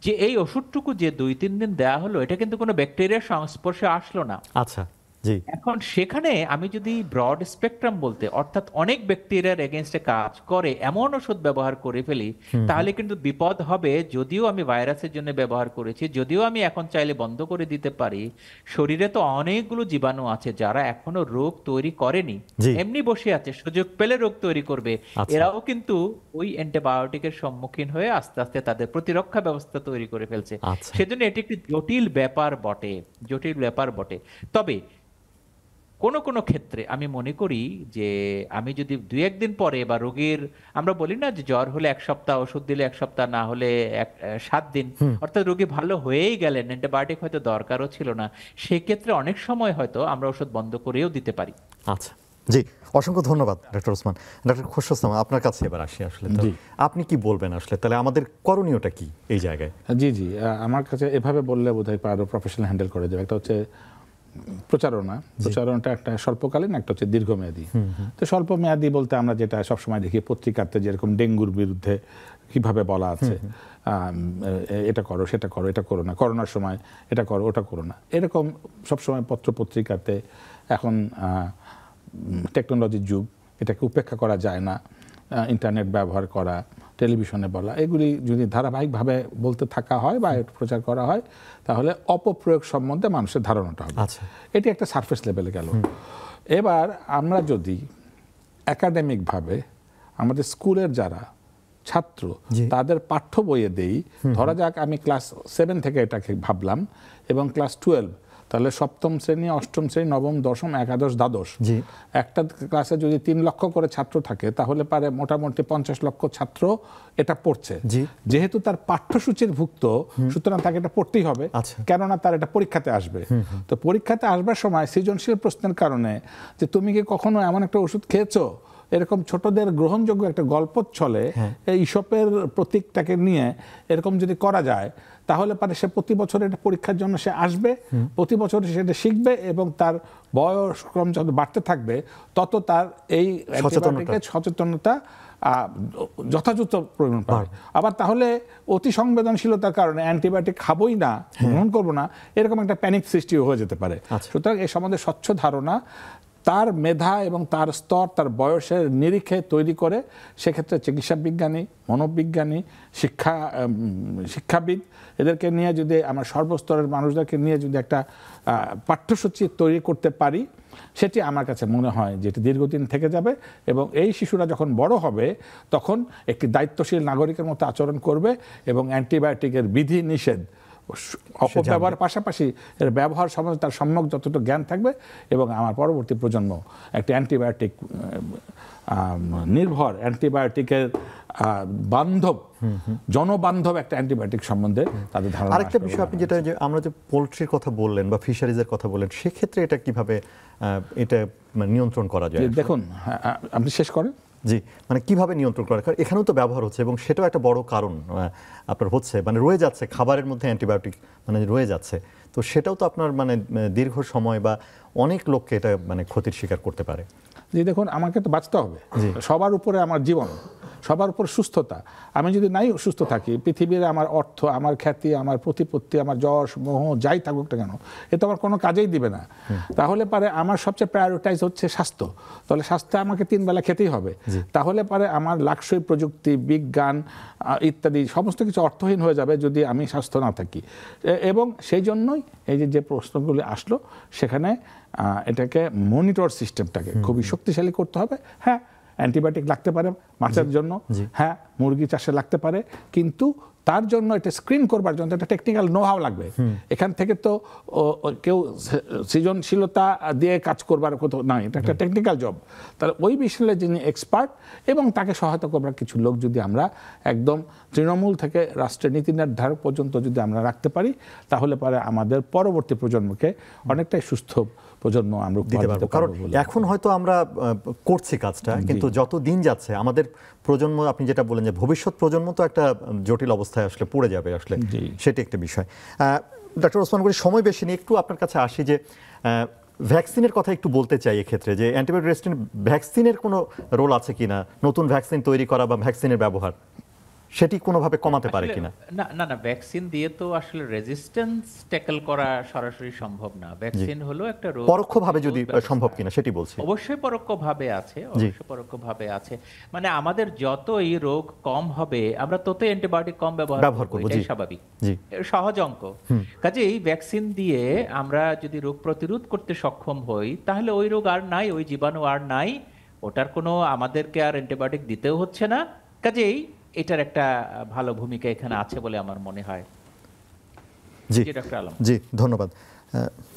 যে এই ওষুধটুকু যে 2-3 দিন দেওয়া হলো, এটা কিন্তু কোনো ব্যাকটেরিয়ার সংস্পর্শে আসলো না। আচ্ছা। জি। এখন সেখানে আমি যদি ব্রড স্পেকট্রাম বলতে, অর্থাৎ অনেক ব্যাকটেরিয়ার এগেইনস্টে কাজ করে এমন ওষুধ ব্যবহার করে ফেলি, তাহলে কিন্তু বিপদ হবে। যদিও আমি ভাইরাসের জন্য ব্যবহার করেছি, যদিও আমি এখন চাইলে বন্ধ করে দিতে পারি, শরীরে তো অনেকগুলো জীবাণু আছে যারা এখনো রোগ তৈরি করেনি, জি। এমনি বসে আছে, সুযোগ পেলে রোগ তৈরি করবে। আচ্ছা। এরাও কিন্তু ওই অ্যান্টিবায়োটিকের সম্মুখীন হয়ে আস্তে আস্তে তাদের প্রতিরক্ষা ব্যবস্থা তৈরি করে ফেলছে। আচ্ছা। সেজন্য এটি একটি জটিল ব্যাপার বটে, জটিল ব্যাপার বটে। তবে কোনো কোনো ক্ষেত্রে আমি মনে করি যে আমি যদি 2-1 দিন পরে, বা রোগীর, আমরা বলি না যে জ্বর হলে 1 সপ্তাহ ওষুধ দিলে 1 সপ্তাহ, না হলে 7 দিন, অর্থাৎ রোগী ভালো হয়েই গেলেন, অ্যান্টিবায়োটিক হয়তো দরকারও ছিল না, সেক্ষেত্রে অনেক সময় হয়তো আমরা ওষুধ বন্ধ করেও দিতে পারি। আচ্ছা। জি, অসংখ্য ধন্যবাদ ডক্টর ওসমান। ডক্টর খোরশেদ ইসলাম, আপনার কাছে এবার আসি। আসলে তো জি। আপনি কি বলবেন আসলে, তাহলে আমাদের করণীয়টা কি এই জায়গায়? জি জি, আমার কাছে এভাবে বললে বোধহয় আরো প্রফেশনাল হ্যান্ডেল করে যাবে। একটা হচ্ছে প্রচারণাটা একটা স্বল্পকালীন, একটা হচ্ছে দীর্ঘমেয়াদী। তো স্বল্প মেয়াদী বলতে আমরা যেটা সবসময় দেখি পত্রিকাতে, যেরকম ডেঙ্গুর বিরুদ্ধে কিভাবে বলা আছে, এটা করো, সেটা করো, এটা করো না, করোনার সময় এটা করো, ওটা করো না, এরকম সবসময় পত্র পত্রিকাতে। এখন টেকনোলজির যুগ, এটাকে উপেক্ষা করা যায় না। ইন্টারনেট ব্যবহার করা, টেলিভিশনে বলা, এগুলি যদি ধারাবাহিকভাবে বলতে থাকা হয় বা প্রচার করা হয়, তাহলে অপপ্রয়োগ সম্বন্ধে মানুষের ধারণাটা হবে। আচ্ছা। এটি একটা সারফেস লেভেলে গেল। এবার আমরা যদি একাডেমিকভাবে আমাদের স্কুলের যারা ছাত্র তাদের পাঠ্য বইয়ে দেই, ধরা যাক আমি ক্লাস 7 থেকে এটাকে ভাবলাম এবং ক্লাস 12, তাহলে সপ্তম শ্রেণী, অষ্টম শ্রেণী, নবম, দশম, একাদশ, দ্বাদশ, একটা ক্লাসে যদি 3 লক্ষ করে ছাত্র থাকে তাহলে পারে মোটামুটি 50 লক্ষ ছাত্র এটা পড়ছে। যেহেতু তার পাঠ্যসূচির ভুক্ত, সুতরাং তাকে এটা পড়তেই হবে, কেননা তার এটা পরীক্ষাতে আসবে। তো পরীক্ষাতে আসবার সময় সৃজনশীল প্রশ্নের কারণে যে তুমি কি কখনো এমন একটা ওষুধ খেয়েছো, এরকম ছোটদের গ্রহণযোগ্য একটা গল্প চলে এই ইসপের প্রতীকটাকে নিয়ে এরকম যদি করা যায়, তাহলে পারে সে প্রতি বছর এটা পরীক্ষার জন্য সে আসবে, প্রতি বছর সেটা শিখবে এবং তার বয়সক্রম যত বাড়তে থাকবে তত তার এই সচেতনতা যথাযথ পরিমাণ পাবে। আবার তাহলে অতি সংবেদনশীলতার কারণে অ্যান্টিবায়োটিক খাবোই না, গ্রহণ করবো না, এরকম একটা প্যানিক সৃষ্টিও হয়ে যেতে পারে। সুতরাং এই সম্বন্ধে স্বচ্ছ ধারণা তার মেধা এবং তার স্তর, তার বয়সের নিরিখে তৈরি করে সেক্ষেত্রে চিকিৎসা বিজ্ঞানী, মনোবিজ্ঞানী, শিক্ষাবিদ এদেরকে নিয়ে যদি আমরা সর্বস্তরের মানুষদেরকে নিয়ে যদি একটা পাঠ্যসূচি তৈরি করতে পারি, সেটি আমার কাছে মনে হয় যেটি দীর্ঘদিন থেকে যাবে এবং এই শিশুরা যখন বড় হবে তখন একটি দায়িত্বশীল নাগরিকের মতো আচরণ করবে এবং অ্যান্টিবায়োটিকের বিধি নিষেধ অপব্যবহার পাশাপাশি এর ব্যবহার সম্বন্ধে তার সম্যক যতটুকু জ্ঞান থাকবে এবং আমার পরবর্তী প্রজন্ম একটি অ্যান্টিবায়োটিক নির্ভর, অ্যান্টিবায়োটিকের বান্ধব, জনবান্ধব একটা অ্যান্টিবায়োটিক সম্বন্ধে তাদের ধারণা। আরেকটা বিষয় আপনি যেটা, যে আমরা যে পোলট্রির কথা বললেন বা ফিশারিজের কথা বললেন, সেক্ষেত্রে এটা কিভাবে এটা নিয়ন্ত্রণ করা যায়? দেখুন, আপনি শেষ করেন। জি, মানে কিভাবে নিয়ন্ত্রণ করা, কারণ এখানেও তো ব্যবহার হচ্ছে এবং সেটাও একটা বড় কারণ আপনার হচ্ছে, মানে রয়ে যাচ্ছে খাবারের মধ্যে অ্যান্টিবায়োটিক মানে রয়ে যাচ্ছে, তো সেটাও তো আপনার মানে দীর্ঘ সময় বা অনেক লোককে এটা মানে ক্ষতির শিকার করতে পারে। জি, দেখুন, আমাকে তো বাঁচতে হবে, সবার উপরে আমার জীবন, সবার উপর সুস্থতা। আমি যদি নাই সুস্থ থাকি, পৃথিবীর আমার অর্থ, আমার খ্যাতি, আমার প্রতিপত্তি, আমার যশ মোহ যাই থাকুক না কেন, এ তো আমার কোনো কাজেই দিবে না। তাহলে পারে আমার সবচেয়ে প্রায়োরিটাইজ হচ্ছে স্বাস্থ্য, তাহলে স্বাস্থ্যে আমাকে 3 বেলা খেতেই হবে। তাহলে পারে আমার লাক্সই প্রযুক্তি, বিজ্ঞান ইত্যাদি সমস্ত কিছু অর্থহীন হয়ে যাবে যদি আমি স্বাস্থ্য না থাকি। এবং সেই জন্যই এই যে প্রশ্নগুলি আসলো, সেখানে এটাকে মনিটর সিস্টেমটাকে খুবই শক্তিশালী করতে হবে। হ্যাঁ, অ্যান্টিবায়োটিক লাগতে পারে মাছের জন্য, হ্যাঁ মুরগি চাষে লাগতে পারে, কিন্তু তার জন্য এটা স্ক্রিন করবার জন্য একটা টেকনিক্যাল নো হাউ লাগবে। এখান থেকে তো কেউ সৃজনশীলতা দিয়ে কাজ করবার কথা নয়, এটা একটা টেকনিক্যাল জব। তাহলে ওই বিষয়ে যিনি এক্সপার্ট এবং তাকে সহায়তা করবার কিছু লোক যদি আমরা একদম তৃণমূল থেকে রাষ্ট্রের নীতি নির্ধারক পর্যন্ত যদি আমরা রাখতে পারি, তাহলে পরে আমাদের পরবর্তী প্রজন্মকে অনেকটাই সুস্থ প্রজন্ম আমরা দিতে পারবো। কারণ এখন হয়তো আমরা করছি কাজটা, কিন্তু যত দিন যাচ্ছে আমাদের প্রজন্ম, আপনি যেটা বলেন যে ভবিষ্যৎ প্রজন্ম তো একটা জটিল অবস্থায় আসলে পড়ে যাবে আসলে, সেটি একটা বিষয়। ডক্টর ওসমান গনি, সময় বেশি নিয়ে একটু আপনার কাছে আসি যে ভ্যাকসিনের কথা একটু বলতে চাই এক্ষেত্রে, যে অ্যান্টিবায়োটিক রেজিস্ট্যান্ট ভ্যাকসিনের কোনো রোল আছে কিনা, নতুন ভ্যাকসিন তৈরি করা বা ভ্যাকসিনের ব্যবহার সেটি কোনোভাবে কমাতে পারে কিনা? না, ভ্যাকসিন দিয়ে তো আসলে রেজিস্ট্যান্স ট্যাকল করা সরাসরি সম্ভব না। ভ্যাকসিন হলো একটা রোগ, পরোক্ষভাবে যদি সম্ভব কিনা সেটি বলছি। অবশ্যই পরোক্ষভাবে আছে, অবশ্যই পরোক্ষভাবে আছে। মানে আমাদের যত এই রোগ কম হবে, আমরা তত অ্যান্টিবায়োটিক কম ব্যবহার করব, এটাই স্বাভাবিক, সহজ অঙ্ক। কাজে এই ভ্যাকসিন দিয়ে আমরা যদি রোগ প্রতিরোধ করতে সক্ষম হই, তাহলে ওই রোগ আর নাই, ওই জীবাণু আর নাই, ওটার কোনো আমাদেরকে আর অ্যান্টিবায়োটিক দিতেও হচ্ছে না। কাজেই এটার একটা ভালো ভূমিকা এখানে আছে বলে আমার মনে হয়। জি ডক্টর আলম। জি, ধন্যবাদ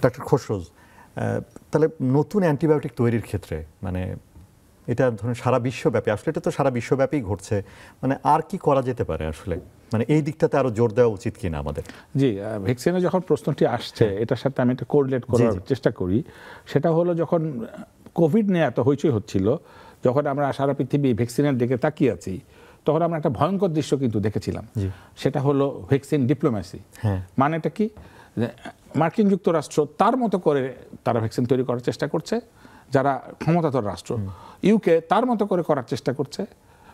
ডক্টর খসরুজ। তাহলে নতুন অ্যান্টিবায়োটিক তৈরির ক্ষেত্রে মানে এটা ধরুন সারা বিশ্বব্যাপী, আসলে এটা তো সারা বিশ্বব্যাপী ঘটছে, মানে আর কি করা যেতে পারে আসলে, মানে এই দিকটাতে আরো জোর দেওয়া উচিত কিনা আমাদের? জি, ভ্যাকসিনে যখন প্রশ্নটি আসছে, এটার সাথে আমি একটা কোরিলেট করার চেষ্টা করি। সেটা হলো যখন কোভিড নিয়ে এত হইচই হচ্ছিল, যখন আমরা সারা পৃথিবী ভ্যাকসিনের দিকে তাকিয়ে আছি, তখন আমরা একটা ভয়ঙ্কর দৃশ্য কিন্তু দেখেছিলাম। সেটা হলো ভ্যাকসিন ডিপ্লোম্যাসি। মানেটা কি? মার্কিন যুক্তরাষ্ট্র তার মতো করে তারা ভ্যাকসিন তৈরি করার চেষ্টা করছে, যারা ক্ষমতাধর রাষ্ট্র। ইউকে তার মতো করে করার চেষ্টা করছে,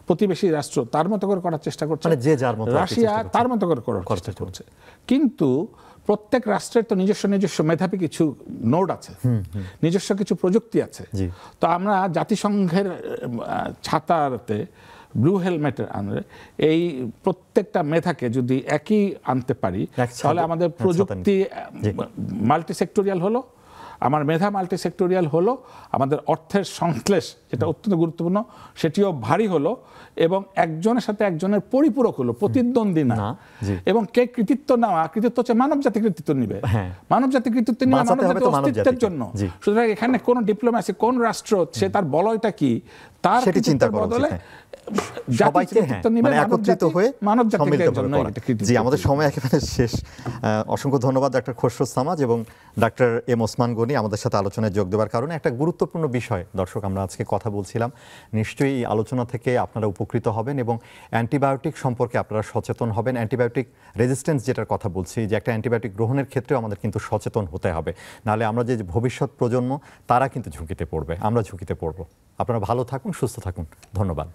প্রতিবেশী রাষ্ট্র তার মতো করে করার চেষ্টা করছে, রাশিয়া তার মতো করে করার চেষ্টা করছে। কিন্তু প্রত্যেক রাষ্ট্রের তো নিজস্ব মেধাবী কিছু নোড আছে, নিজস্ব কিছু প্রযুক্তি আছে। তো আমরা জাতিসংঘের ছাতাতে ব্লু হেলমেটের আনলে এই প্রত্যেকটা মেধাকে যদি একই আনতে পারি, তাহলে আমাদের প্রযুক্তি মাল্টি সেক্টরিয়াল হলো, আমার মেধা মাল্টি সেক্টোরিয়াল হলো, আমাদের অর্থের সংশ্লেষ যেটা অত্যন্ত গুরুত্বপূর্ণ সেটিও ভারী হলো, এবং একজনের সাথে একজনের পরিপূরক হলো, প্রতিদ্বন্দ্বী না। এবং কে কৃতিত্ব নেওয়া, কৃতিত্ব হচ্ছে মানব জাতি কৃতিত্ব নিবে, মানব জাতি কৃতিত্ব নিবে মানব জাতির অস্তিত্বের জন্য। সুতরাং এখানে কোন ডিপ্লোম্যাসি, কোন রাষ্ট্র সে তার বলয়টা কি তার চিন্তার বদলে সবাইকে একত্রিত হয়ে জি, আমাদের সময় একেবারে শেষ। অসংখ্য ধন্যবাদ ডাক্তার খসরু সামাদ এবং ডাক্তার এম ওসমান গনি আমাদের সাথে আলোচনায় যোগ দেওয়ার কারণে। একটা গুরুত্বপূর্ণ বিষয় দর্শক আমরা আজকে কথা বলছিলাম, নিশ্চয়ই এই আলোচনা থেকে আপনারা উপকৃত হবেন এবং অ্যান্টিবায়োটিক সম্পর্কে আপনারা সচেতন হবেন। অ্যান্টিবায়োটিক রেজিস্ট্যান্স যেটার কথা বলছি, যে একটা অ্যান্টিবায়োটিক গ্রহণের ক্ষেত্রেও আমাদের কিন্তু সচেতন হতে হবে, নাহলে আমরা যে ভবিষ্যৎ প্রজন্ম তারা কিন্তু ঝুঁকিতে পড়বে, আমরা ঝুঁকিতে পড়ব। আপনারা ভালো থাকুন, সুস্থ থাকুন, ধন্যবাদ।